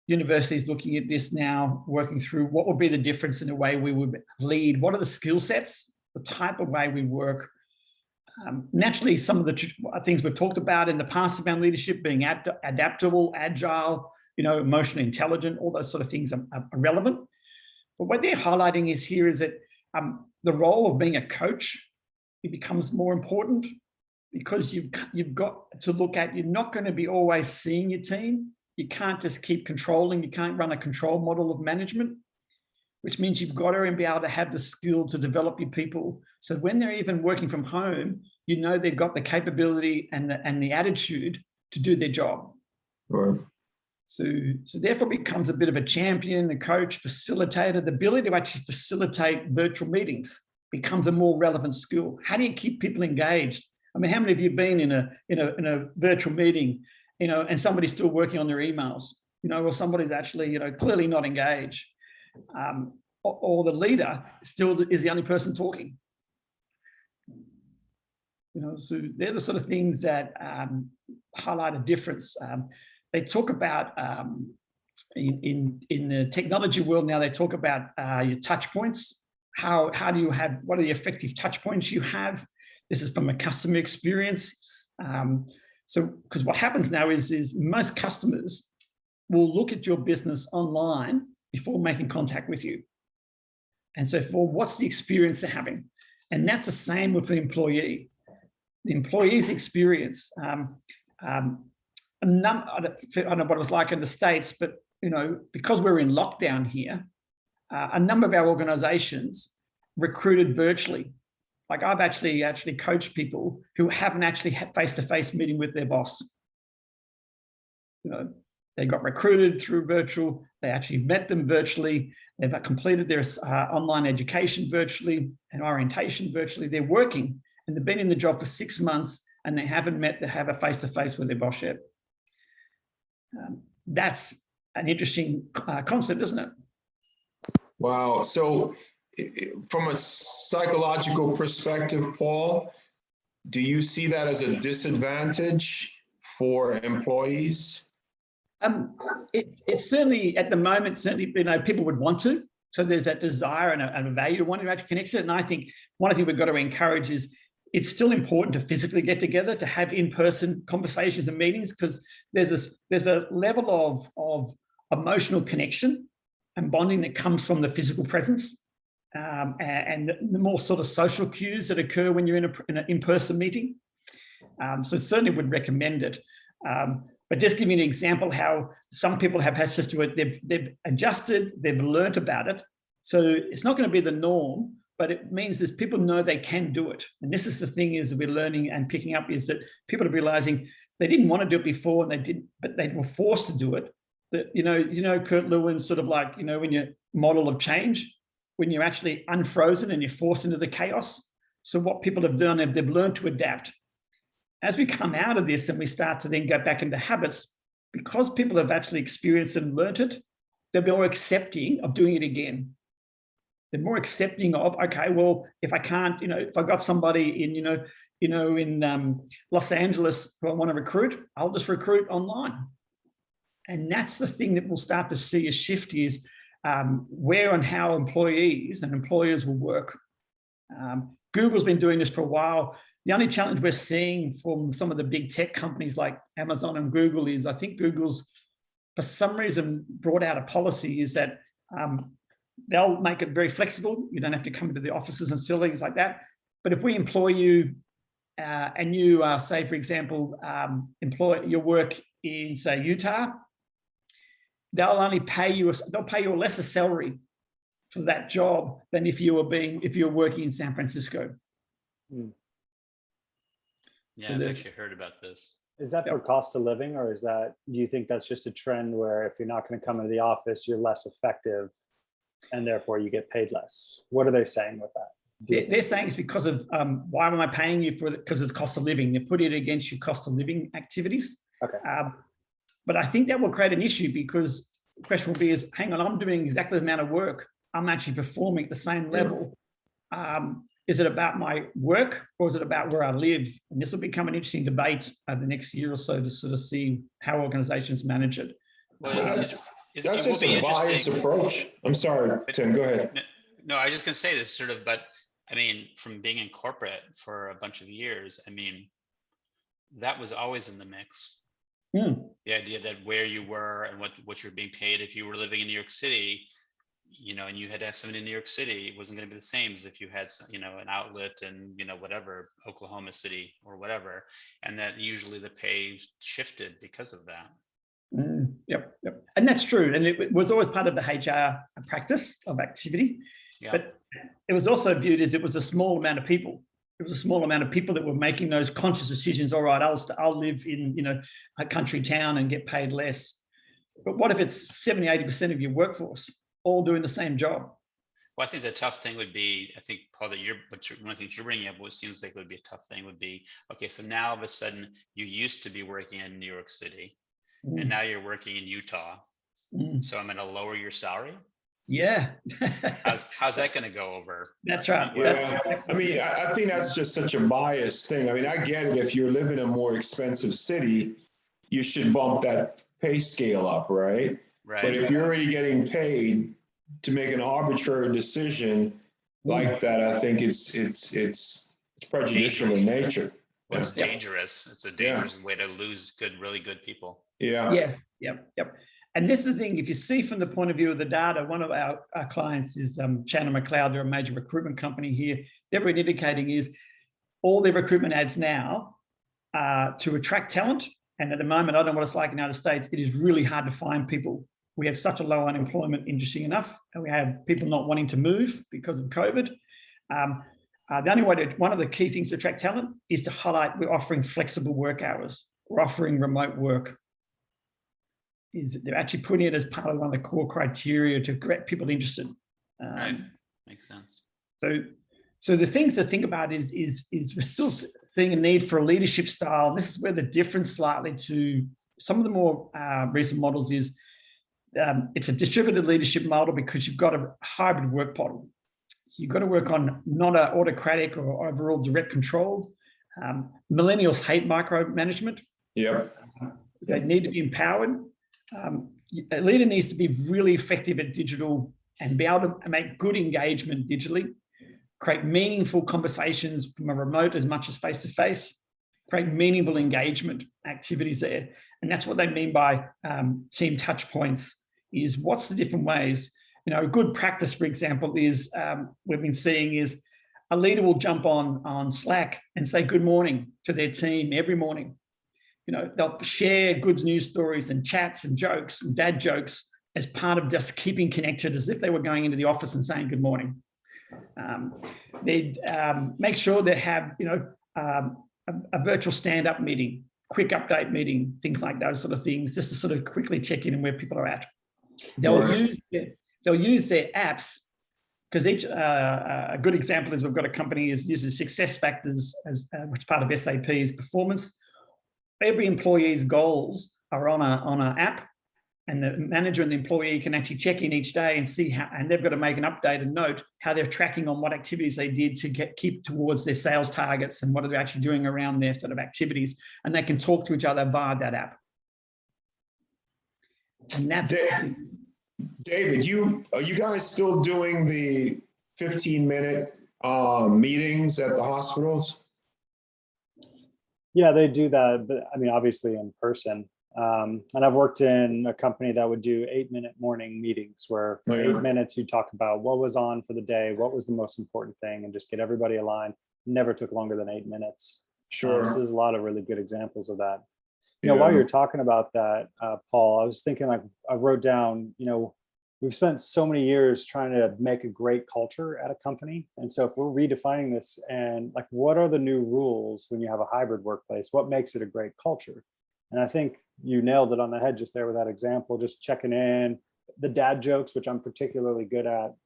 S4: universities looking at this now, working through what would be the difference in the way we would lead, what are the skill sets, the type of way we work. Naturally, some of the things we've talked about in the past about leadership being adaptable, agile, emotionally intelligent, all those sort of things are relevant. But what they're highlighting is that the role of being a coach, it becomes more important because you've got to look at, you're not going to be always seeing your team. You can't just keep controlling. You can't run a control model of management, which means you've got to be able to have the skill to develop your people. So when they're even working from home, they've got the capability and the attitude to do their job.
S1: Right.
S4: So therefore becomes a bit of a champion, a coach, facilitator. The ability to actually facilitate virtual meetings becomes a more relevant skill. How do you keep people engaged? I mean, how many of you have been in a virtual meeting, and somebody's still working on their emails, or somebody's actually, clearly not engaged, or the leader still is the only person talking. So they're the sort of things that highlight a difference. They talk about in the technology world now. They talk about your touch points. How do you have? What are the effective touch points you have? This is from a customer experience. So, because what happens now is most customers will look at your business online before making contact with you. And so, for what's the experience they're having, and that's the same with the employee. The employee's experience. I don't know what it was like in the States, but because we're in lockdown here, a number of our organizations recruited virtually. Like I've actually coached people who haven't actually had face-to-face meeting with their boss. They got recruited through virtual, they actually met them virtually, they've completed their online education virtually and orientation virtually. They're working and they've been in the job for 6 months and they haven't met to have a face-to-face with their boss yet. That's an interesting concept, isn't it?
S1: Wow. So from a psychological perspective, Paul, do you see that as a disadvantage for employees?
S4: It's certainly at the moment, people would want to. So there's that desire and a value to want to actually connect it. And I think one thing we've got to encourage is it's still important to physically get together, to have in-person conversations and meetings, because there's a level of emotional connection and bonding that comes from the physical presence, and the more sort of social cues that occur when you're in an in-person meeting. So certainly would recommend it. But just give you an example how some people have access to it. They've adjusted, they've learned about it. So it's not going to be the norm, but it means that people know they can do it. And this is the thing is that we're learning and picking up is that people are realizing they didn't want to do it before and they didn't, but they were forced to do it. That, Kurt Lewin's sort of like, when your model of change, when you're actually unfrozen and you're forced into the chaos. So what people have done is they've learned to adapt. As we come out of this and we start to then go back into habits, because people have actually experienced and learned it, they'll be more accepting of doing it again. They're more accepting of, okay, well, if I can't, if I got somebody in Los Angeles who I want to recruit, I'll just recruit online. And that's the thing that we'll start to see a shift is where and how employees and employers will work. Google's been doing this for a while. The only challenge we're seeing from some of the big tech companies like Amazon and Google is I think Google's, for some reason, brought out a policy is that they'll make it very flexible. You don't have to come into the offices and things like that. But if we employ you and you say, for example, employ your work in, say, Utah, they'll only pay you, they'll pay you a lesser salary for that job than if you're working in San Francisco.
S3: Yeah,
S4: So
S3: I've
S4: the-
S3: actually heard about this.
S5: Is that for cost of living, or is that, do you think that's just a trend where if you're not going to come into the office, you're less effective and therefore you get paid less? What are they saying with that?
S4: They're saying it's because of why am I paying you for it? Because it's cost of living. They put it against your cost of living activities.
S5: Okay.
S4: But I think that will create an issue because the question will be is, hang on, I'm doing exactly the amount of work. I'm actually performing at the same level. Is it about my work or is it about where I live? And this will become an interesting debate over the next year or so to sort of see how organizations manage it.
S3: Well,
S1: That's
S3: it
S1: that's
S3: will
S1: just
S3: be
S1: a biased
S3: interesting.
S1: approach. I'm sorry, Tim, go ahead.
S3: No, I was just gonna say this sort of, but I mean, from being in corporate for a bunch of years, I mean, that was always in the mix. The idea that where you were and what you're being paid, if you were living in New York City, you know, and you had to have somebody in New York City, it wasn't going to be the same as if you had, you know, an outlet in, you know, whatever, Oklahoma City or whatever. And that usually the pay shifted because of that.
S4: Yep. And that's true. And it was always part of the HR practice of activity.
S3: Yeah.
S4: But it was also viewed as it was a small amount of people. It was a small amount of people that were making those conscious decisions. All right, I'll live in, you know, a country town and get paid less. But what if it's 70, 80% of your workforce all doing the same job?
S3: Well, I think the tough thing would be, I think, Paul, that one of the things you're bringing up, what seems like would be a tough thing would be, okay, so now all of a sudden you used to be working in New York City and now you're working in Utah. So I'm going to lower your salary.
S4: Yeah.
S3: How's that going to go over?
S4: That's right.
S1: Yeah, I mean, I think that's just such a biased thing. I mean, I get it. If you're living in a more expensive city, you should bump that pay scale up, right? But
S3: Right.
S1: if you're already getting paid to make an arbitrary decision like that, I think it's prejudicial in nature.
S3: Well, it's
S1: Yeah.
S3: dangerous. It's a dangerous way to lose really good people.
S1: Yeah.
S4: Yes. Yep. And this is the thing, if you see from the point of view of the data, one of our clients is Chandler McLeod. They're a major recruitment company here. They're indicating is all their recruitment ads now to attract talent. And at the moment, I don't know what it's like in the United States. It is really hard to find people. We have such a low unemployment, interesting enough, and we have people not wanting to move because of COVID. The only way one of the key things to attract talent is to highlight we're offering flexible work hours. We're offering remote work. They're actually putting it as part of one of the core criteria to get people interested.
S3: Right. Makes sense.
S4: So the things to think about is we're still seeing a need for a leadership style. And this is where the difference slightly to some of the more recent models is it's a distributed leadership model because you've got a hybrid work model. So you've got to work on not an autocratic or overall direct control. Millennials hate micromanagement.
S1: Yep.
S4: They need to be empowered. A leader needs to be really effective at digital and be able to make good engagement digitally, create meaningful conversations from a remote as much as face-to-face, create meaningful engagement activities there. And that's what they mean by team touch points is what's the different ways. You know, a good practice, for example, is we've been seeing is a leader will jump on Slack and say good morning to their team every morning. You know, they'll share good news stories and chats and jokes and dad jokes as part of just keeping connected as if they were going into the office and saying good morning. They'd make sure they have, you know, a virtual stand-up meeting, quick update meeting, things like those sort of things, just to sort of quickly check in on where people are at. They'll use their apps because each a good example is we've got a company is uses SuccessFactors as which part of SAP's performance. Every employee's goals are on an app, and the manager and the employee can actually check in each day and see how, and they've got to make an updated note how they're tracking on what activities they did to keep towards their sales targets and what are they actually doing around their sort of activities, and they can talk to each other via that app. And that's
S1: David, are you guys still doing the 15-minute meetings at the hospitals?
S5: Yeah, they do that, but I mean, obviously in person. And I've worked in a company that would do 8-minute morning meetings where for 8 minutes you talk about what was on for the day, what was the most important thing, and just get everybody aligned. Never took longer than 8 minutes.
S1: Sure.
S5: So there's a lot of really good examples of that. While
S1: Yeah.
S5: you're talking about that, Paul, I was thinking, like, I wrote down, we've spent so many years trying to make a great culture at a company. And so if we're redefining this, and like, what are the new rules when you have a hybrid workplace? What makes it a great culture? And I think you nailed it on the head just there with that example, just checking in, the dad jokes, which I'm particularly good at.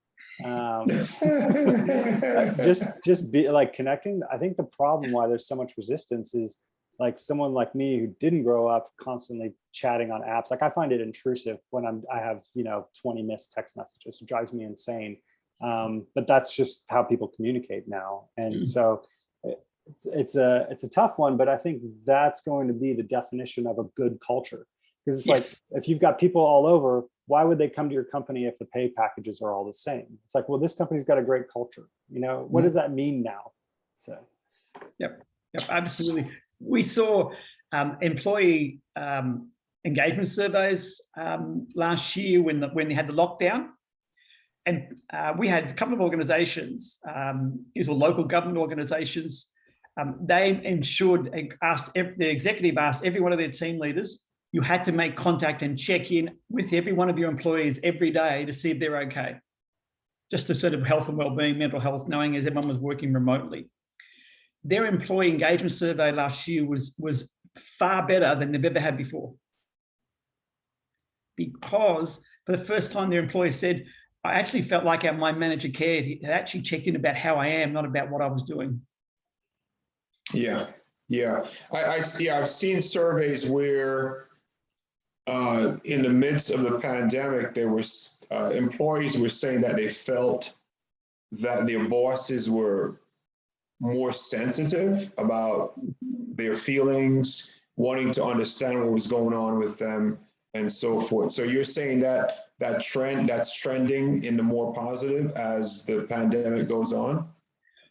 S5: Just be like connecting. I think the problem why there's so much resistance is, like, someone like me who didn't grow up constantly chatting on apps. Like, I find it intrusive when I have 20 missed text messages. It drives me insane. But that's just how people communicate now. And so it's a tough one, but I think that's going to be the definition of a good culture. Because it's
S4: Yes.
S5: like, if you've got people all over, why would they come to your company if the pay packages are all the same? It's like, well, this company's got a great culture. What does that mean now? So.
S4: Yep, absolutely. We saw employee engagement surveys last year when they had the lockdown, and we had a couple of organisations, these were local government organisations. They the executive asked every one of their team leaders, you had to make contact and check in with every one of your employees every day to see if they're okay. Just to sort of health and wellbeing, mental health, knowing as everyone was working remotely. Their employee engagement survey last year was far better than they've ever had before. Because for the first time, their employees said, I actually felt like my manager cared. He actually checked in about how I am, not about what I was doing.
S1: Yeah. I see. I've seen surveys where in the midst of the pandemic, there was employees were saying that they felt that their bosses were more sensitive about their feelings, wanting to understand what was going on with them, and so forth. So you're saying that that's trending in the more positive as the pandemic goes on?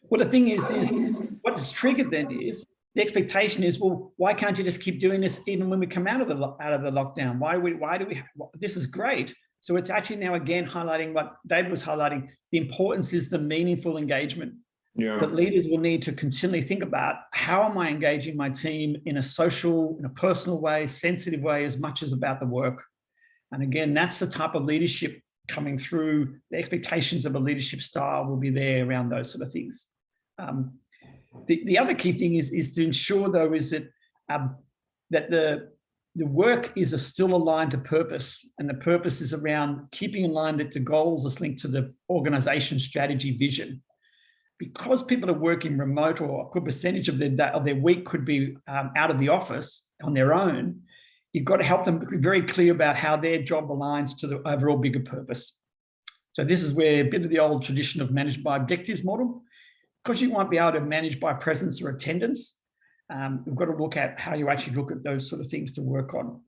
S4: Well, the thing is what it's triggered then is the expectation is, well, why can't you just keep doing this even when we come out of the lockdown? Why do we? This is great. So it's actually now again highlighting what David was highlighting. The importance is the meaningful engagement.
S1: Yeah.
S4: That leaders will need to continually think about, how am I engaging my team in a social, in a personal way, sensitive way, as much as about the work. And again, that's the type of leadership coming through. The expectations of a leadership style will be there around those sort of things. The other key thing is to ensure, though, is that that the work is still aligned to purpose, and the purpose is around keeping in line that the goals is linked to the organization strategy vision. Because people are working remote, or a good percentage of their week could be out of the office on their own, you've got to help them be very clear about how their job aligns to the overall bigger purpose. So this is where a bit of the old tradition of managed by objectives model, because you won't be able to manage by presence or attendance, we've got to look at how you actually look at those sort of things to work on.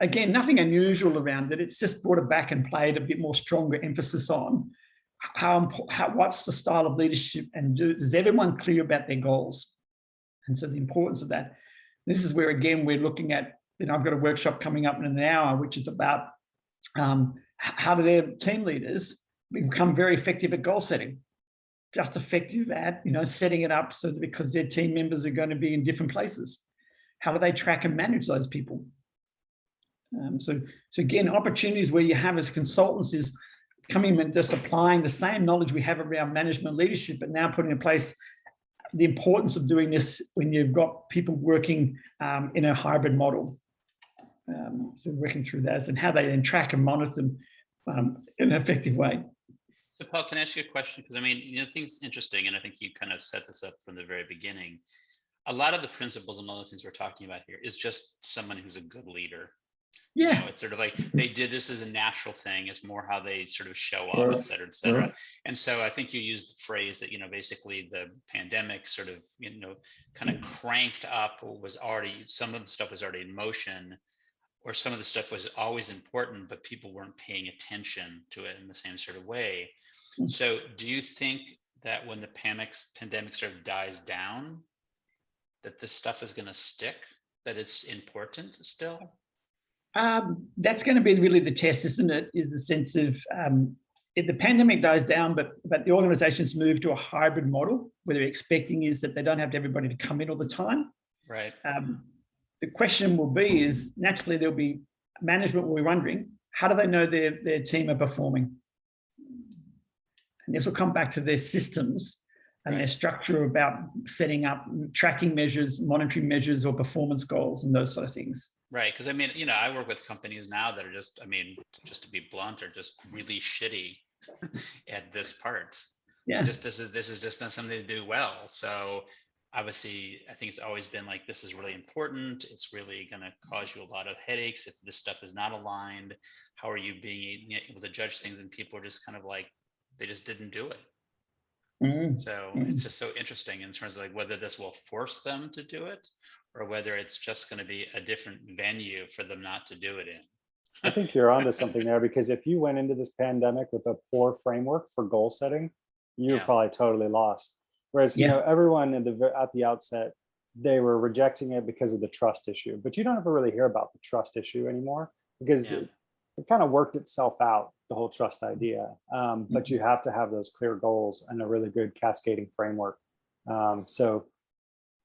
S4: Again, nothing unusual around it. It's just brought it back and played a bit more stronger emphasis on what's the style of leadership, and is everyone clear about their goals? And so the importance of that. This is where, again, we're looking at, I've got a workshop coming up in an hour, which is about how do their team leaders become very effective at goal setting, just effective at, setting it up so that, because their team members are going to be in different places, how do they track and manage those people? So again, opportunities where you have as consultants is coming and just applying the same knowledge we have around management leadership, but now putting in place the importance of doing this when you've got people working in a hybrid model. So working through those and how they then track and monitor them in an effective way.
S3: So Paul, can I ask you a question? Because the thing's interesting, and I think you kind of set this up from the very beginning. A lot of the principles and all the things we're talking about here is just someone who's a good leader.
S4: Yeah.
S3: It's sort of like they did this as a natural thing. It's more how they sort of show up, et cetera, et cetera. And so I think you used the phrase that, basically the pandemic sort of, kind of cranked up, was already, some of the stuff was already in motion, or some of the stuff was always important, but people weren't paying attention to it in the same sort of way. So do you think that when the pandemic sort of dies down, that this stuff is going to stick, that it's important still?
S4: That's going to be really the test, isn't it? Is the sense of if the pandemic dies down, but the organizations move to a hybrid model, where they're expecting is that they don't have everybody to come in all the time.
S3: Right.
S4: The question will be is, naturally there'll be management will be wondering, how do they know their team are performing? And this will come back to their systems and their structure about setting up tracking measures, monitoring measures, or performance goals and those sort of things.
S3: Right, because I mean, you know, I work with companies now that are just, I mean, just to be blunt, are just really shitty at this part.
S4: Yeah.
S3: Just this is just not something they do well. So obviously, I think it's always been like, this is really important. It's really going to cause you a lot of headaches if this stuff is not aligned. How are you being able to judge things? And people are just kind of like, they just didn't do it. So it's just so interesting in terms of like whether this will force them to do it, or whether it's just going to be a different venue for them not to do it in.
S5: I think you're onto something there, because if you went into this pandemic with a poor framework for goal setting, you're
S3: Yeah.
S5: probably totally lost. Whereas, you
S4: Yeah.
S5: know, everyone at the outset, they were rejecting it because of the trust issue, but you don't ever really hear about the trust issue anymore, because
S3: Yeah.
S5: it kind of worked itself out, the whole trust idea. But you have to have those clear goals and a really good cascading framework. So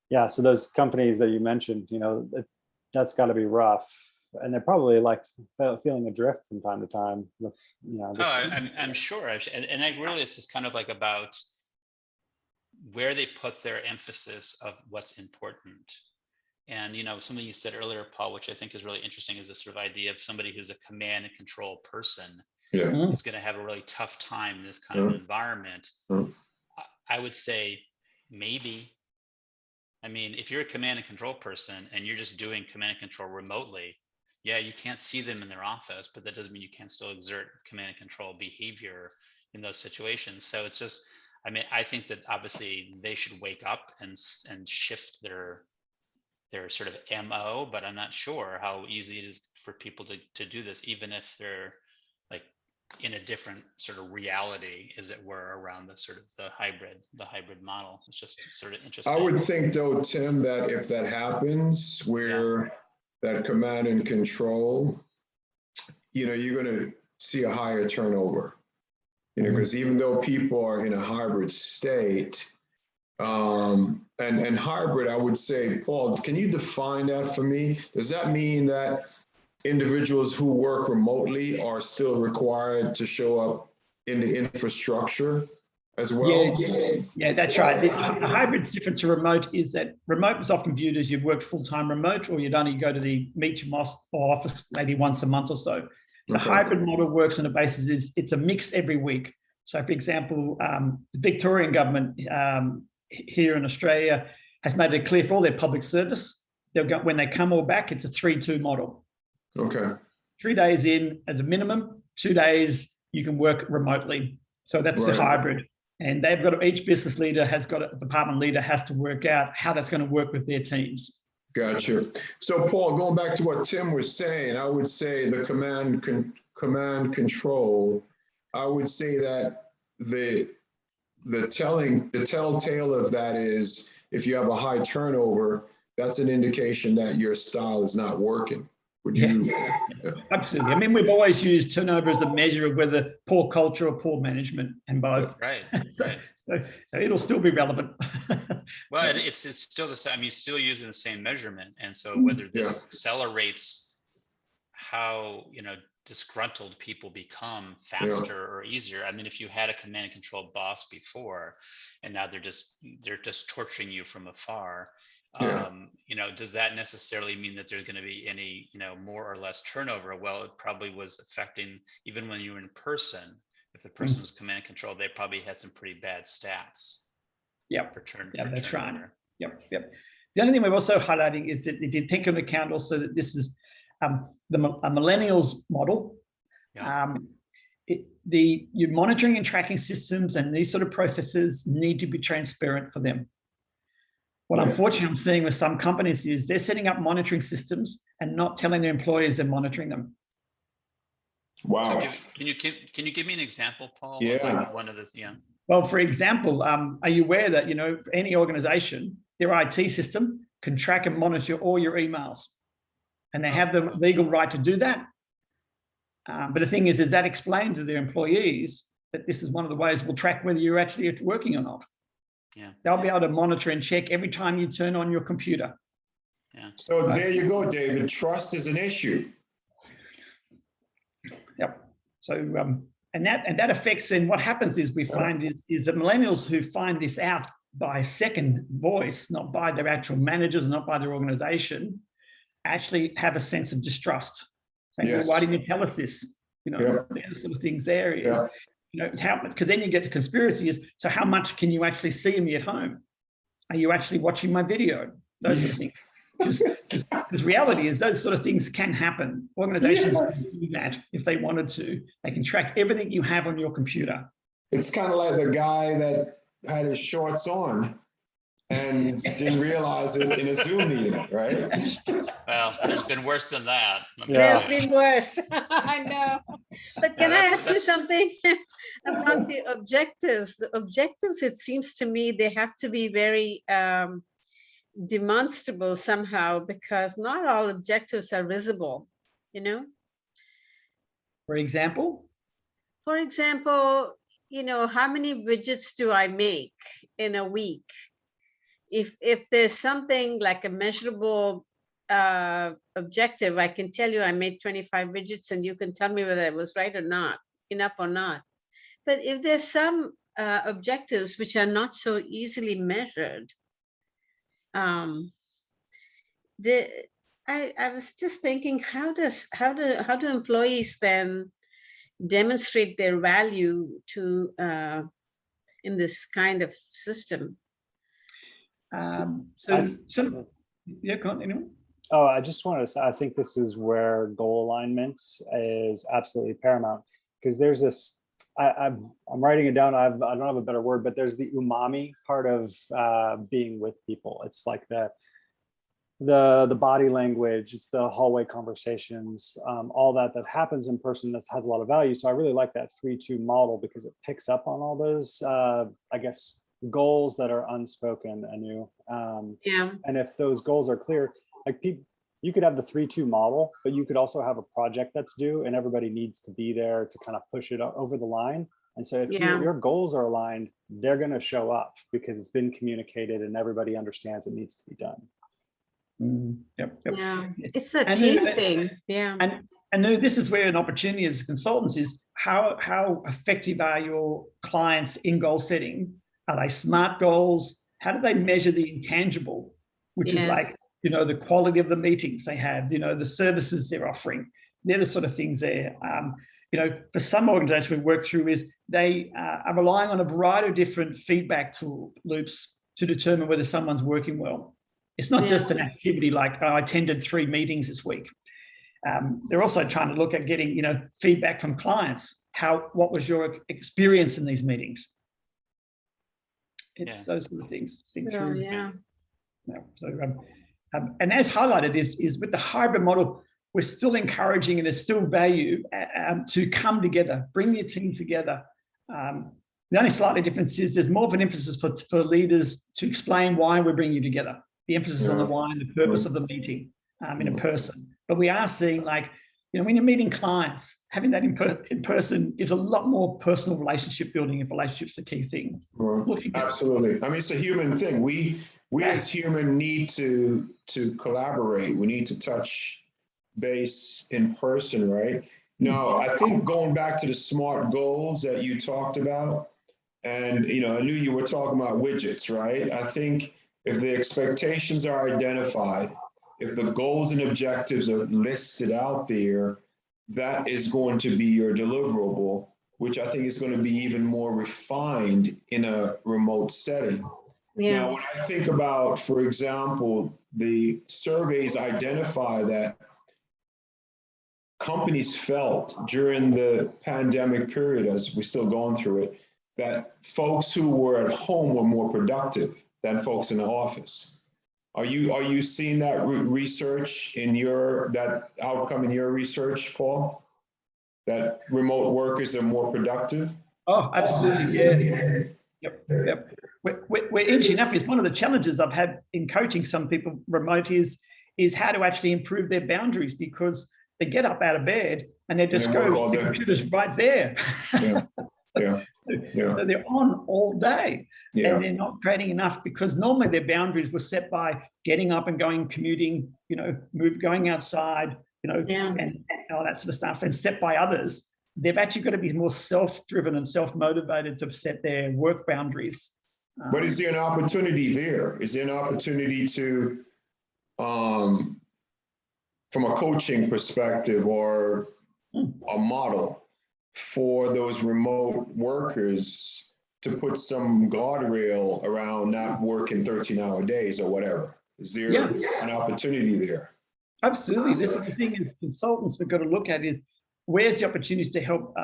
S5: yeah, so those companies that you mentioned, you know, that's got to be rough, and they're probably like feeling adrift from time to time with, you know.
S3: I'm sure. And I really, this is kind of like about where they put their emphasis of what's important. And, you know, something you said earlier, Paul, which I think is really interesting, is this sort of idea of somebody who's a command and control person
S1: Yeah.
S3: is going to have a really tough time in this kind of environment. I would say maybe. I mean, if you're a command and control person and you're just doing command and control remotely, yeah, you can't see them in their office, but that doesn't mean you can't still exert command and control behavior in those situations. So it's just, I mean, I think that obviously they should wake up and shift their sort of MO, but I'm not sure how easy it is for people to do this, even if they're like in a different sort of reality, as it were, around the sort of the hybrid model. It's just sort of interesting.
S1: I would think though, Tim, that if that happens, where that command and control, you know, you're going to see a higher turnover, you know, because even though people are in a hybrid state, and hybrid, I would say, Paul, can you define that for me? Does that mean that individuals who work remotely are still required to show up in the infrastructure as well?
S4: Yeah, that's right. The hybrid's different to remote, is that remote is often viewed as you've worked full-time remote, or you'd only go to the meet or office maybe once a month or so. The hybrid model works on the basis is it's a mix every week. So for example, the Victorian government here in Australia has made it clear for all their public service, when they come all back, it's a 3-2 model.
S1: Okay.
S4: 3 days in as a minimum, 2 days you can work remotely. So that's the hybrid. And they've got, each business leader has got, a department leader has to work out how that's going to work with their teams.
S1: Gotcha. So Paul, going back to what Tim was saying, I would say the command control, I would say that the telltale of that is if you have a high turnover, that's an indication that your style is not working. Would you?
S4: Absolutely. I mean, we've always used turnover as a measure of whether poor culture or poor management, and both.
S3: Right.
S4: So it'll still be relevant.
S3: Well, it's still the same. You're still using the same measurement, and so whether this accelerates how, you know, disgruntled people become faster or easier. I mean, if you had a command and control boss before, and now they're just torturing you from afar. You know, does that necessarily mean that there's going to be any, you know, more or less turnover? Well, it probably was affecting, even when you were in person, if the person was command and control, they probably had some pretty bad stats.
S4: That's right. Yep. The only thing we're also highlighting is that if you take into account also that this is a millennials model, your monitoring and tracking systems and these sort of processes need to be transparent for them. What unfortunately I'm seeing with some companies is they're setting up monitoring systems and not telling their employees they're monitoring them.
S1: Wow.
S3: So can you give me an example, Paul?
S1: Yeah.
S3: One of the,
S4: Well, for example, are you aware that, you know, for any organization, their IT system can track and monitor all your emails, and they have the legal right to do that. But the thing is that explained to their employees that this is one of the ways we'll track whether you're actually working or not.
S3: Yeah.
S4: They'll be able to monitor and check every time you turn on your computer.
S1: So there you go, David. Trust is an issue.
S4: Yep. So, and that affects, then what happens is we find is that millennials who find this out by second voice, not by their actual managers, not by their organization, actually have a sense of distrust. Saying,
S1: Yes.
S4: well, why didn't you tell us this? You know,
S1: Yeah.
S4: the sort of things there is,
S1: Yeah.
S4: you know, how, because then you get the conspiracy is, so how much can you actually see of me at home? Are you actually watching my video? Those sort of things. Because reality is those sort of things can happen. Organizations can do that if they wanted to. They can track everything you have on your computer.
S1: It's kind of like the guy that had his shorts on and didn't realize it in a Zoom meeting, right?
S3: Well, there's been worse than that.
S5: Yeah.
S2: There's been worse. I know. But can I
S3: that's-
S2: ask you something about the objectives? The objectives, it seems to me, they have to be very demonstrable somehow, because not all objectives are visible, you know?
S4: For example,
S2: For example, you know, how many widgets do I make in a week? If there's something like a measurable objective, I can tell you I made 25 widgets and you can tell me whether it was right or not, enough or not. But if there's some objectives which are not so easily measured, I was just thinking, how do employees then demonstrate their value to in this kind of system?
S4: So yeah, go on, anyone?
S5: Oh, I just wanted to say, I think this is where goal alignment is absolutely paramount, because there's this, I'm writing it down. I don't have a better word, but there's the umami part of being with people. It's like the body language, it's the hallway conversations, all that happens in person that has a lot of value. So I really like that 3-2 model, because it picks up on all those, I guess, goals that are unspoken, Anu.
S2: Yeah.
S5: And if those goals are clear, like you could have the 3-2 model, but you could also have a project that's due and everybody needs to be there to kind of push it over the line. And so if your goals are aligned, they're going to show up because it's been communicated and everybody understands it needs to be done.
S4: Yep.
S2: Yeah, it's a
S4: And
S2: team
S4: then-
S2: thing. Yeah.
S4: And this is where an opportunity as consultants is, how effective are your clients in goal setting? Are they SMART goals? How do they measure the intangible, which is like, you know, the quality of the meetings they have, you know, the services they're offering? They're the sort of things there. You know, for some organizations we work through is they are relying on a variety of different feedback tool loops to determine whether someone's working well. It's not just an activity like, oh, I attended 3 meetings this week. They're also trying to look at getting, you know, feedback from clients. What was your experience in these meetings? It's those sort of things. And as highlighted is with the hybrid model, we're still encouraging and there's still value to come together, bring your team together. The only slightly difference is there's more of an emphasis for leaders to explain why we're bringing you together. The emphasis on the why and the purpose of the meeting in a person. But we are seeing, like, you know, when you're meeting clients, having that in person gives a lot more personal relationship building, and relationships the key thing.
S1: Absolutely. I mean, it's a human thing. We as human need to collaborate. We need to touch base in person, right? Now, I think going back to the SMART goals that you talked about, and, you know, I knew you were talking about widgets, right? I think if the expectations are identified, if the goals and objectives are listed out there, that is going to be your deliverable, which I think is going to be even more refined in a remote setting.
S2: Yeah.
S1: Now, when I think about, for example, the surveys identify that companies felt during the pandemic period, as we're still going through it, that folks who were at home were more productive than folks in the office. Are you seeing that research in that outcome in your research, Paul? That remote workers are more productive?
S4: Oh, absolutely. Yeah. Yep. We're inching up. It's one of the challenges I've had in coaching some people remote is how to actually improve their boundaries, because they get up out of bed and they just go, the computer's right there.
S1: Yeah. Yeah. Yeah.
S4: So they're on all day.
S1: Yeah.
S4: And they're not creating enough, because normally their boundaries were set by getting up and going, commuting, going outside,
S2: Yeah.
S4: and all that sort of stuff, and set by others. They've actually got to be more self-driven and self-motivated to set their work boundaries.
S1: But is there an opportunity there? Is there an opportunity to, from a coaching perspective or a model for those remote workers to put some guardrail around not working 13-hour days or whatever? Is there an opportunity there?
S4: Absolutely. This is the thing, is consultants we've got to look at is where's the opportunities to help,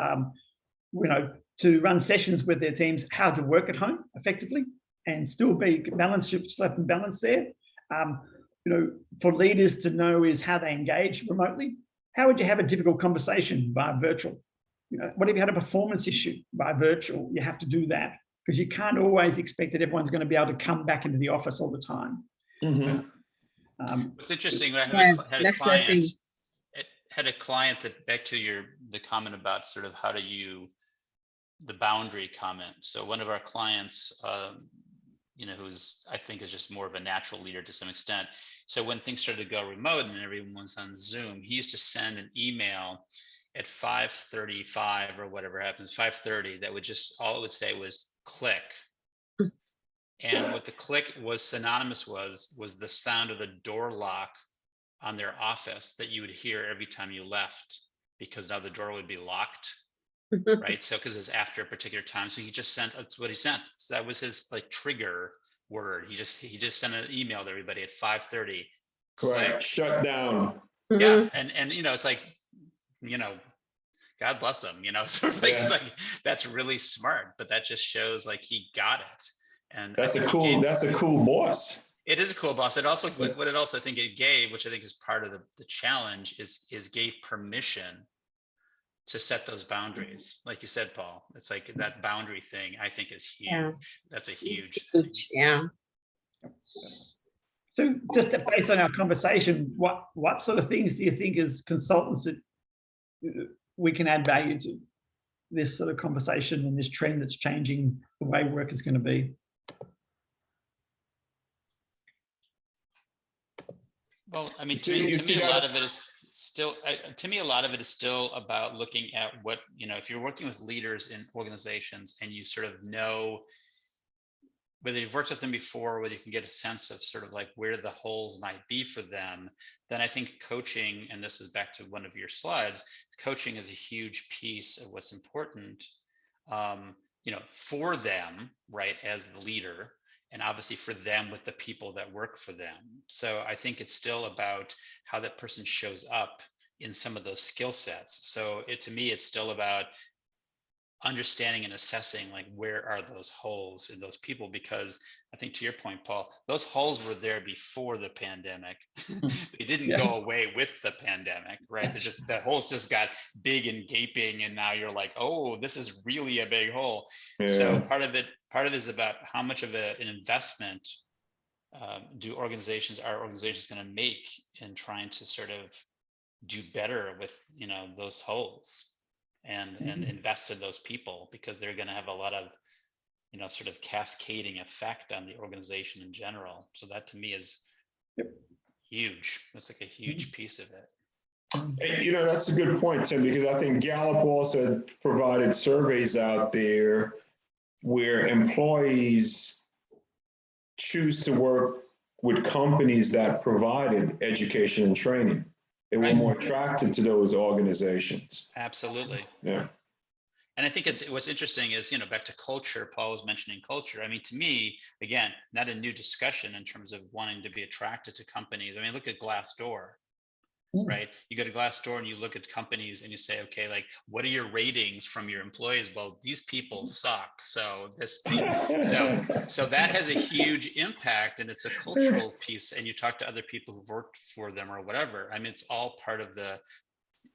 S4: to run sessions with their teams, how to work at home effectively and still be balanced, still have some balance there. For leaders to know is how they engage remotely. How would you have a difficult conversation by virtual? What if you had a performance issue by virtual? You have to do that because you can't always expect that everyone's going to be able to come back into the office all the time.
S1: Mm-hmm.
S3: It's interesting. I had a client that, back to the comment about sort of how do you, the boundary comment. So one of our clients, who's, I think, is just more of a natural leader to some extent. So when things started to go remote and everyone's on Zoom, he used to send an email at 5:35 or whatever happens, 5:30, that would just, all it would say was click. And what the click was synonymous was the sound of the door lock on their office that you would hear every time you left, because now the door would be locked. Right. So because it's after a particular time. So he just sent, that's what he sent. So that was his trigger word. He just sent an email to everybody at 5:30.
S1: Correct. Shut down.
S3: Yeah. And it's like, God bless him, sort of it's like, that's really smart, but that just shows he got it. And
S1: that's a cool boss.
S3: It is a cool boss. It also, what it also, I think it gave, which I think is part of the challenge, is gave permission to set those boundaries. Like you said, Paul, it's like that boundary thing, I think, is huge.
S2: Yeah.
S3: That's a huge
S2: thing.
S3: thing.
S2: Yeah.
S4: So just based on our conversation, what sort of things do you think as consultants that we can add value to this sort of conversation and this trend that's changing the way work is going to be?
S3: Well, I mean, to me, a lot of it is still about looking at what, if you're working with leaders in organizations and you sort of know, whether you've worked with them before, whether you can get a sense of sort of where the holes might be for them, then I think coaching, and this is back to one of your slides, coaching is a huge piece of what's important, for them, right, as the leader, and obviously for them with the people that work for them. So I think it's still about how that person shows up in some of those skill sets. So to me, it's still about understanding and assessing where are those holes in those people, because I think, to your point, Paul, those holes were there before the pandemic. They didn't go away with the pandemic, right? The holes just got big and gaping, and now you're like, oh, this is really a big hole. Yeah. So part of it is about how much of an investment are organizations going to make in trying to sort of do better with those holes. And invest in those people, because they're going to have a lot of, sort of cascading effect on the organization in general. So that, to me, is huge. It's like a huge piece of it.
S1: And, that's a good point, Tim, because I think Gallup also provided surveys out there where employees choose to work with companies that provided education and training. They were more attracted to those organizations.
S3: Absolutely.
S1: Yeah.
S3: And I think what's interesting is, back to culture, Paul was mentioning culture. I mean, to me, again, not a new discussion in terms of wanting to be attracted to companies. I mean, look at Glassdoor, right? You go to Glassdoor and you look at companies and you say, okay, what are your ratings from your employees? Well, these people suck. So so that has a huge impact, and it's a cultural piece. And you talk to other people who've worked for them or whatever. I mean, it's all part of the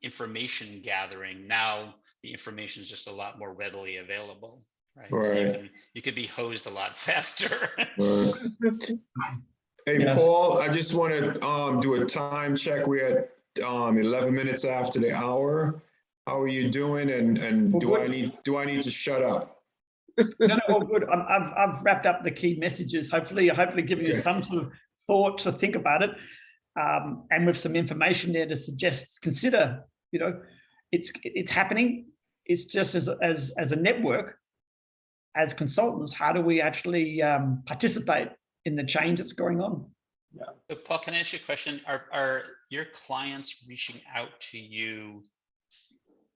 S3: information gathering. Now the information is just a lot more readily available, right? So you could be hosed a lot faster.
S1: Hey, Paul, I just want to do a time check. We're at 11 minutes after the hour. How are you doing? And
S4: Well,
S1: do
S4: good.
S1: I need to shut up?
S4: No, all good. I've wrapped up the key messages. Hopefully giving you
S1: Okay.
S4: some sort of thought to think about it, and with some information there to suggest, consider. You know, it's happening. It's just as a network, as consultants, how do we actually participate in the change that's going on?
S3: So Paul, can I ask you a question? Are your clients reaching out to you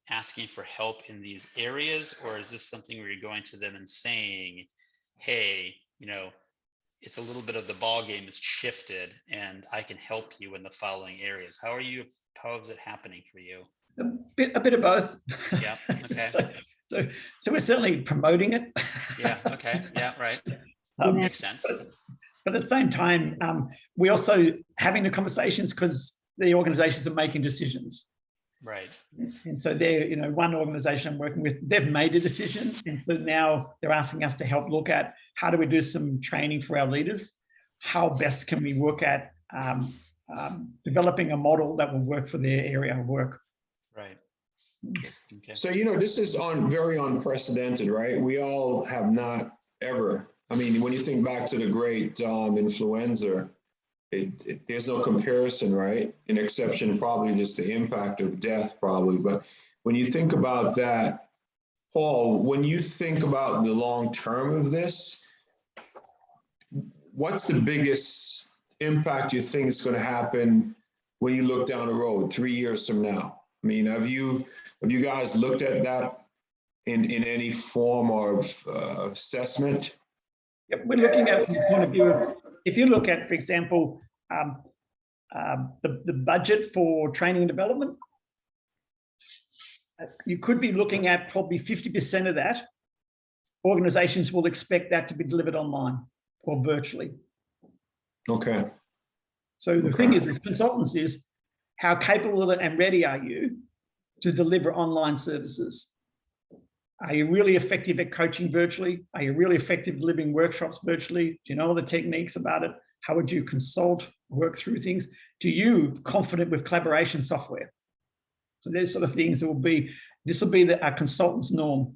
S3: asking for help in these areas, or is this something where you're going to them and saying, hey, you know, it's a little bit of the ball game, it's shifted and I can help you in the following areas? How is it happening for you?
S4: A bit of both.
S3: Yeah, okay.
S4: So we're certainly promoting it.
S3: Yeah, okay, yeah, right.
S4: Um,
S3: Makes sense.
S4: But at the same time, we also having the conversations because the organizations are making decisions.
S3: Right.
S4: And so they're, you know, one organization I'm working with, they've made a decision. And so now they're asking us to help look at how do we do some training for our leaders? How best can we work at developing a model that will work for their area of work?
S3: Right. Okay.
S1: So, you know, this is very unprecedented, right? We all have not ever, I mean, when you think back to the great influenza, there's no comparison, right? An exception, probably just the impact of death, probably. But when you think about that, Paul, when you think about the long term of this, what's the biggest impact you think is going to happen when you look down the road 3 years from now? I mean, have you guys looked at that in any form of assessment?
S4: Yeah, we're looking at from the point of view of, if you look at, for example, the budget for training and development, you could be looking at probably 50% of that. Organizations will expect that to be delivered online or virtually.
S1: Okay.
S4: So the thing is, as consultants, is how capable and ready are you to deliver online services? Are you really effective at coaching virtually? Are you really effective at delivering workshops virtually? Do you know all the techniques about it? How would you consult, work through things? Do you confident with collaboration software? So there's sort of things that will be, this will be our consultant's norm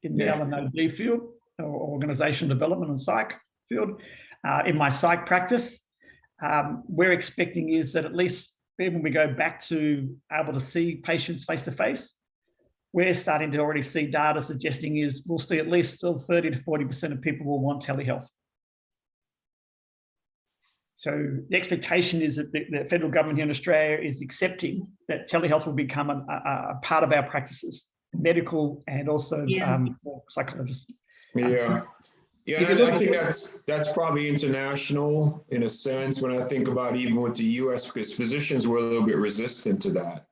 S4: in the L&D field, or organizational development and psych field. In my psych practice, we're expecting is that at least when we go back to able to see patients face to face, we're starting to already see data suggesting is we'll see at least still 30 to 40% of people will want telehealth. So the expectation is that the federal government here in Australia is accepting that telehealth will become a part of our practices, medical and also psychologists.
S1: Yeah. Yeah, I think that's probably international in a sense when I think about even with the US, because physicians were a little bit resistant to that.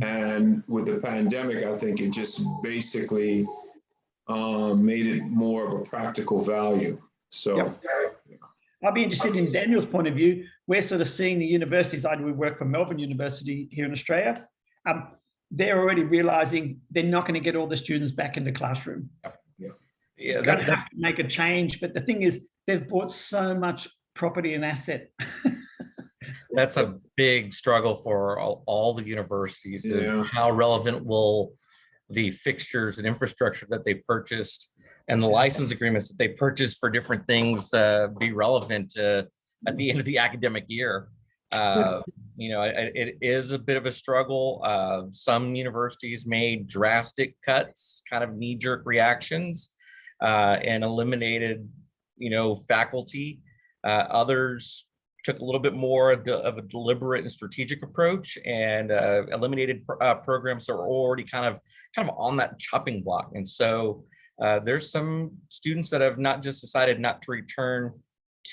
S1: And with the pandemic, I think it just basically made it more of a practical value. So
S4: I'd be interested in Daniel's point of view. We're sort of seeing the universities, we work for Melbourne University here in Australia. They're already realizing they're not going to get all the students back in the classroom.
S6: Yeah,
S4: Going to have to make a change. But the thing is, they've bought so much property and asset.
S6: that's a big struggle for all the universities. Is how relevant will the fixtures and infrastructure that they purchased and the license agreements that they purchased for different things be relevant at the end of the academic year? You know, it is a bit of a struggle. Some universities made drastic cuts, kind of knee-jerk reactions, and eliminated, you know, faculty. Others took a little bit more of a deliberate and strategic approach and eliminated programs that were already kind of on that chopping block. And so there's some students that have not just decided not to return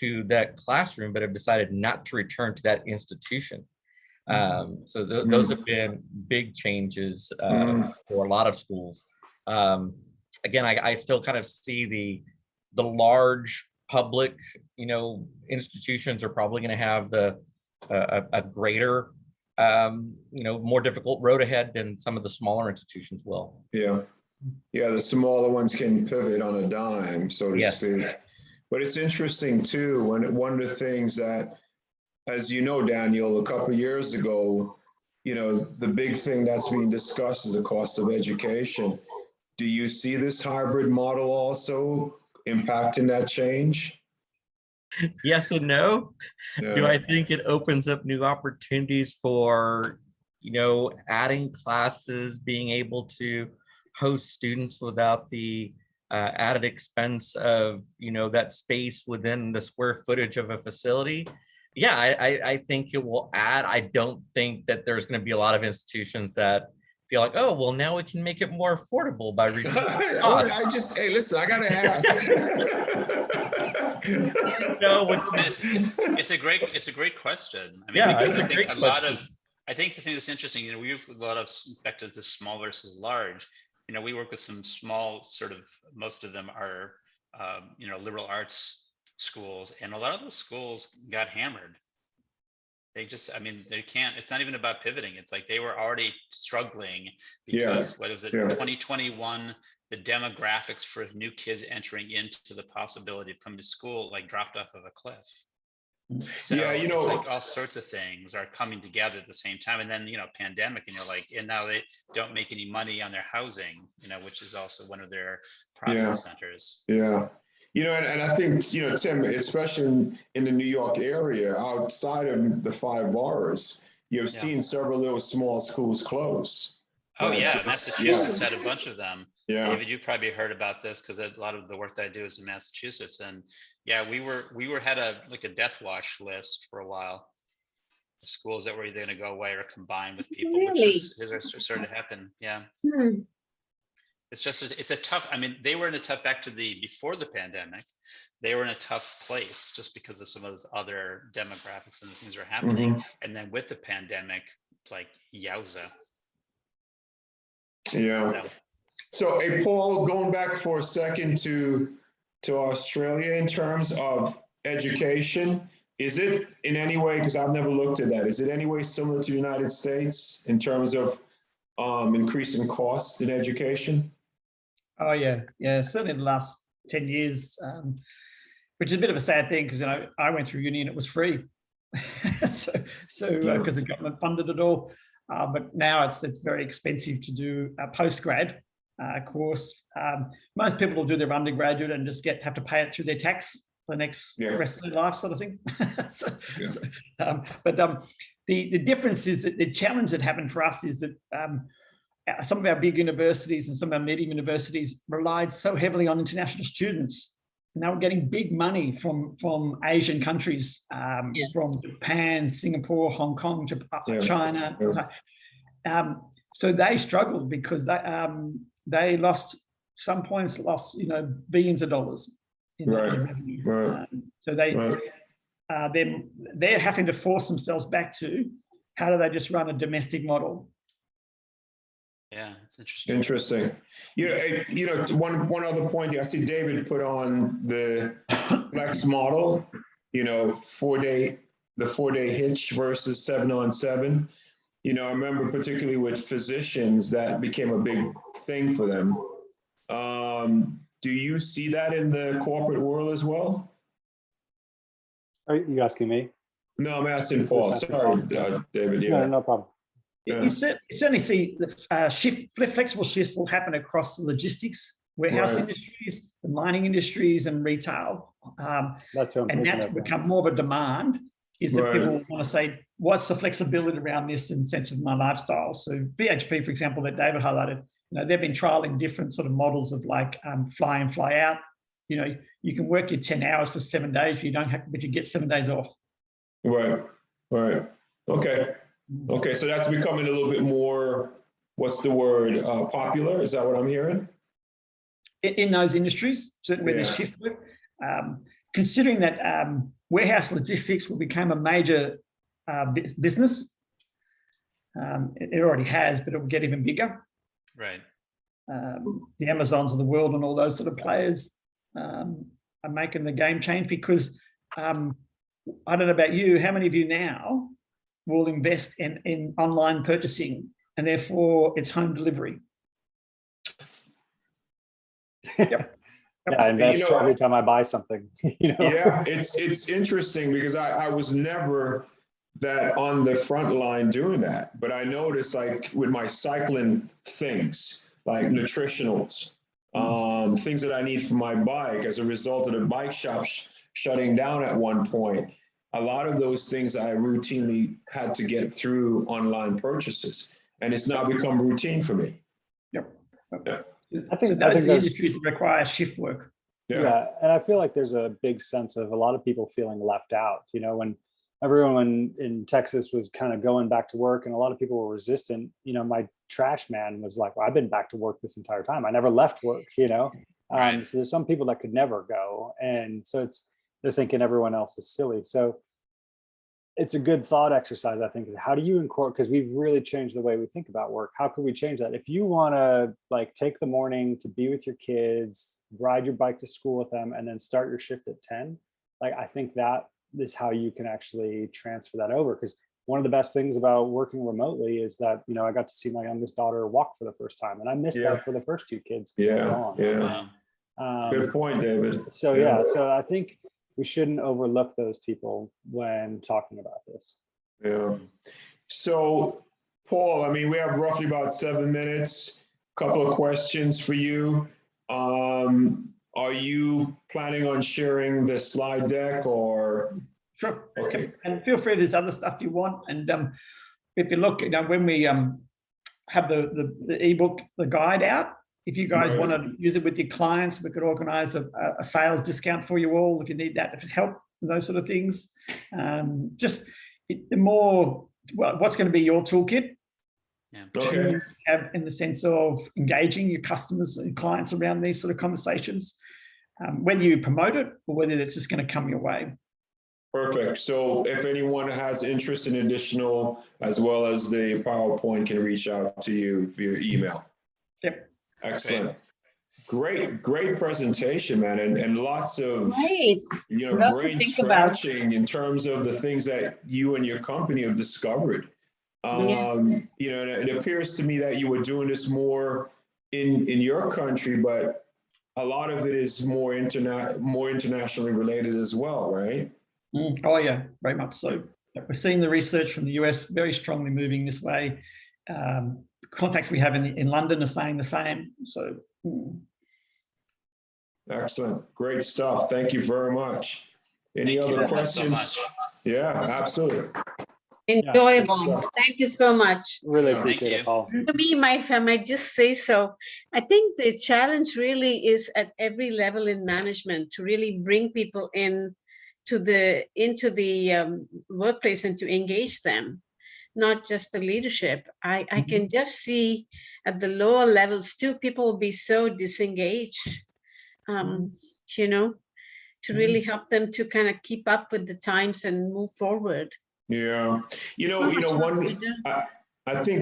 S6: to that classroom, but have decided not to return to that institution. So those have been big changes for a lot of schools. Again, I still kind of see the large public, you know, institutions are probably going to have a greater, you know, more difficult road ahead than some of the smaller institutions will.
S1: Yeah, the smaller ones can pivot on a dime, so to speak. But it's interesting too, when one of the things that, as you know, Daniel, a couple of years ago, the big thing that's being discussed is the cost of education. Do you see this hybrid model also impacting that change?
S6: Yes and no. Do
S1: Yeah.
S6: I think it opens up new opportunities for, adding classes, being able to host students without the added expense of, that space within the square footage of a facility? Yeah, I think it will add. I don't think that there's going to be a lot of institutions that feel like, oh, well, now we can make it more affordable by reducing the cost.
S1: Hey, listen, I gotta ask.
S3: It's a great question. I mean,
S6: Yeah,
S3: because
S6: it's
S3: I
S6: a
S3: think
S6: great
S3: a lot
S6: question.
S3: of, I think the thing that's interesting, we have a lot of back to the small versus large. We work with some small sort of, most of them are, liberal arts schools, and a lot of those schools got hammered. They just, I mean, they can't, it's not even about pivoting. It's like they were already struggling because what is it, 2021, the demographics for new kids entering into the possibility of coming to school like dropped off of a cliff. So it's like all sorts of things are coming together at the same time. And then, pandemic, and you're like, and now they don't make any money on their housing, which is also one of their profit centers.
S1: Yeah. And I think, Tim, especially in the New York area, outside of the 5 boroughs, you've seen several little small schools close.
S3: Oh, yeah. Massachusetts had a bunch of them.
S1: Yeah.
S3: David, you probably heard about this because a lot of the work that I do is in Massachusetts. And yeah, we had a death watch list for a while. The schools that were either going to go away or combine with people, which is starting to happen. Yeah. It's just, it's a tough, I mean, they were in a tough, before the pandemic, they were in a tough place just because of some of those other demographics and the things that are happening. And then with the pandemic, like, yowza.
S1: Yeah. So, hey, Paul, going back for a second to Australia in terms of education, is it in any way, because I've never looked at that, is it any way similar to the United States in terms of increasing costs in education?
S4: Oh, yeah. Yeah, certainly in the last 10 years, which is a bit of a sad thing because, I went through uni and it was free. so because the government funded it all. But now it's very expensive to do a postgrad course. Most people will do their undergraduate and just have to pay it through their tax for the next rest of their life, sort of thing. The difference is that the challenge that happened for us is that some of our big universities and some of our medium universities relied so heavily on international students. Now we're getting big money from Asian countries, from Japan, Singapore, Hong Kong, China. So they struggled because they lost billions of dollars in revenue. So they're having to force themselves back to how do they just run a domestic model.
S3: Yeah, it's interesting.
S1: Interesting. One other point here, I see David put on the flex model, the 4-day hitch versus 7-on-7. I remember particularly with physicians, that became a big thing for them. Do you see that in the corporate world as well?
S5: Are you asking me?
S1: No, I'm asking Paul. Sorry, David. Yeah.
S5: No problem.
S4: You certainly see the flexible shifts will happen across the logistics, warehouse industries, the mining industries, and retail.
S5: That's what I'm
S4: and that become more of a demand. Is that people want to say, what's the flexibility around this in sense of my lifestyle? So BHP, for example, that David highlighted, they've been trialing different sort of models of like fly in, fly out. You can work your 10 hours for 7 days. But you get 7 days off. Right.
S1: Okay, so that's becoming a little bit more, what's the word, popular? Is that what I'm hearing?
S4: In those industries, certainly where the shift work, considering that warehouse logistics will become a major business. It already has, but it will get even bigger.
S3: Right.
S4: The Amazons of the world and all those sort of players are making the game change because I don't know about you, how many of you now will invest in online purchasing and therefore it's home delivery?
S5: Yep. Yeah, I invest every time I buy something.
S1: Yeah, it's interesting because I was never that on the front line doing that. But I noticed like with my cycling things, like nutritionals, things that I need for my bike as a result of the bike shop shutting down at one point. A lot of those things I routinely had to get through online purchases, and it's now become routine for me.
S4: Yep.
S1: Yeah.
S5: I think
S4: So those are the
S5: there's-
S4: industries that require shift work.
S5: Yeah, and I feel like there's a big sense of a lot of people feeling left out. You know, when everyone in Texas was kind of going back to work and a lot of people were resistant, you know, my trash man was like, well, I've been back to work this entire time. I never left work, you know.
S3: Right.
S5: So there's some people that could never go. And so they're thinking everyone else is silly. So it's a good thought exercise, I think. How do you incorporate, because we've really changed the way we think about work. How could we change that? If you want to like take the morning to be with your kids, ride your bike to school with them, and then start your shift at 10, like I think that is how you can actually transfer that over. Because one of the best things about working remotely is that, you know, I got to see my youngest daughter walk for the first time, and I missed
S1: Yeah.
S5: that for the first two kids. 'Cause they're
S1: Yeah,
S5: gone.
S1: yeah. Good point, David.
S5: So yeah, so I think we shouldn't overlook those people when talking about this.
S1: Yeah. So, Paul, I mean, we have roughly about 7 minutes. Couple of questions for you. Are you planning on sharing the slide deck or?
S4: Sure.
S1: Okay.
S4: And feel free, there's other stuff you want. And if you look, you know, when we have the ebook, the guide out, if you guys
S1: Right.
S4: want to use it with your clients, we could organize a sales discount for you all if you need that, if it help, those sort of things. The more, well, what's going to be your toolkit
S1: Okay.
S4: to have in the sense of engaging your customers and clients around these sort of conversations, whether you promote it or whether it's just going to come your way.
S1: Perfect. So if anyone has interest in additional, as well as the PowerPoint, can reach out to you via email.
S4: Yep.
S1: Excellent. Great presentation, man. And lots of,
S2: Right.
S1: you know,
S2: Lots to
S1: brain
S2: think about.
S1: scratching in terms of the things that you and your company have discovered. You know, and it appears to me that you were doing this more in your country, but a lot of it is more internationally related as well, right?
S4: Oh yeah, very much so. We're seeing the research from the US very strongly moving this way. Contacts we have in London are saying the same. So.
S1: Excellent. Great stuff. Thank you very much. Any
S3: Thank you
S1: other
S3: guys so
S1: questions?
S3: much.
S1: Yeah, absolutely.
S2: Enjoyable.
S1: Yeah.
S2: Thank you so much.
S5: Really
S1: Yeah.
S5: appreciate
S3: Thank
S5: it,
S3: you.
S5: Paul.
S2: To me, if I might just say so, I think the challenge really is at every level in management to really bring people into the workplace and to engage them, not just the leadership. I can just see at the lower levels too, people will be so disengaged, you know, to really help them to kind of keep up with the times and move forward.
S1: Yeah. You know, I think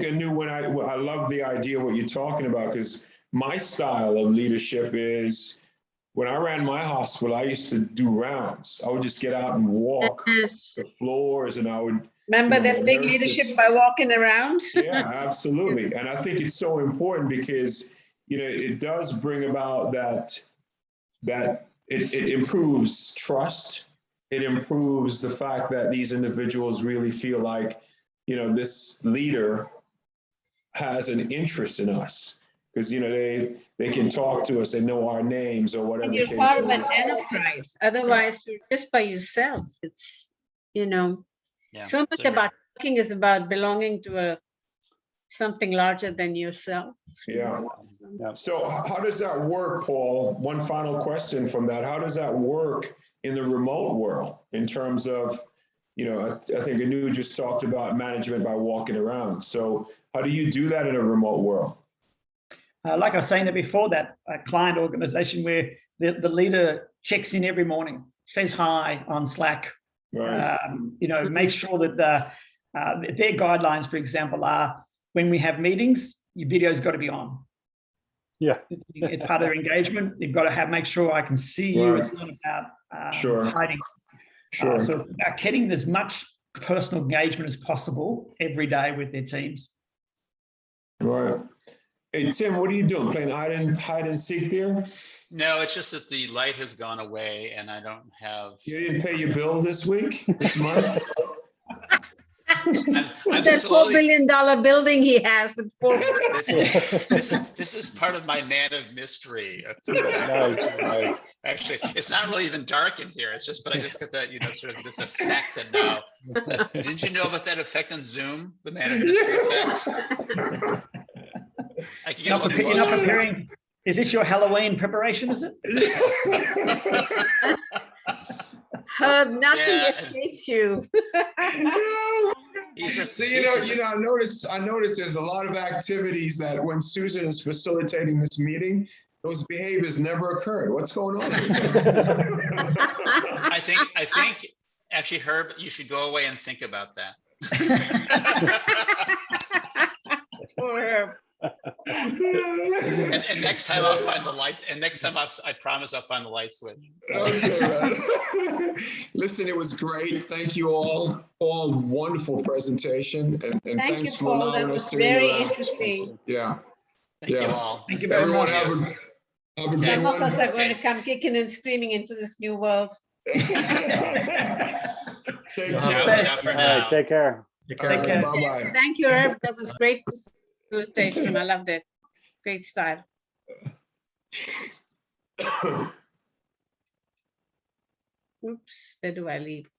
S1: I love the idea of what you're talking about, because my style of leadership is when I ran my hospital, I used to do rounds. I would just get out and walk
S2: Yes.
S1: the floors, and I would.
S2: Remember
S1: You know,
S2: that big
S1: nurses-
S2: leadership by walking around?
S1: Yeah, absolutely. And I think it's so important because, you know, it does bring about that it improves trust. It improves the fact that these individuals really feel like, you know, this leader has an interest in us, because, you know, they can talk to us, they know our names or whatever.
S2: And
S1: the
S2: you're
S1: case
S2: part of
S1: may
S2: an
S1: be.
S2: enterprise. Otherwise, you're just by yourself. It's, you know,
S3: Yeah.
S2: so much about working is about belonging to something larger than yourself.
S1: Yeah.
S5: Yeah.
S1: So how does that work, Paul? One final question from that. How does that work in the remote world in terms of, you know, I think Anu just talked about management by walking around. So how do you do that in a remote world?
S4: Like I was saying before, that client organization where the leader checks in every morning, says hi on Slack,
S1: Right.
S4: you know, make sure that their guidelines, for example, are when we have meetings, your video's got to be on.
S5: Yeah.
S4: It's part of their engagement. You've got to make sure I can see you.
S1: Right.
S4: It's not about
S1: Sure.
S4: hiding.
S1: Sure.
S4: So it's about getting as much personal engagement as possible every day with their teams.
S1: Right. Hey, Tim, what are you doing? Playing hide and seek there?
S3: No, it's just that the light has gone away and I don't have.
S1: You didn't pay your bill this month?
S3: I'm
S2: That $4
S3: slowly,
S2: billion building he has, the four.
S3: this is part of my man of mystery.
S5: Nice, nice.
S3: Actually, it's not really even dark in here. It's just, but I just got that, sort of this effect that now. Didn't you know about that effect on Zoom? The man of mystery effect? I can get a little
S4: You're not
S3: closer.
S4: preparing. Is this your Halloween preparation? Is it?
S2: Herb, nothing
S3: Yeah.
S2: escapes you.
S3: He's just,
S1: So,
S3: he's just-
S1: I noticed there's a lot of activities that when Susan is facilitating this meeting, those behaviors never occurred. What's going on?
S3: I think, actually, Herb, you should go away and think about that.
S2: Poor Herb.
S3: And next time I'll find the lights, and next time I promise I'll find the light switch.
S1: Okay, man. Listen, it was great. Thank you all. All wonderful presentation, and
S2: Thank you,
S1: thanks for
S2: Paul. That
S1: allowing
S2: was
S1: us to
S2: very
S1: interact.
S2: interesting.
S1: Yeah.
S3: Thank you
S1: Yeah.
S3: all.
S4: Thank you very
S1: Everyone
S4: much.
S1: have a
S3: Okay.
S1: good
S2: Some of us
S1: one.
S2: are going to come kicking and screaming into this new world.
S1: Take
S3: Ciao,
S1: care.
S3: ciao for
S5: All
S3: now.
S5: right, take care.
S6: Take
S1: All
S6: care.
S1: right,
S4: care.
S1: bye-bye.
S2: Thank you, Herb. That was great presentation. I loved it. Great style. Oops, where do I leave?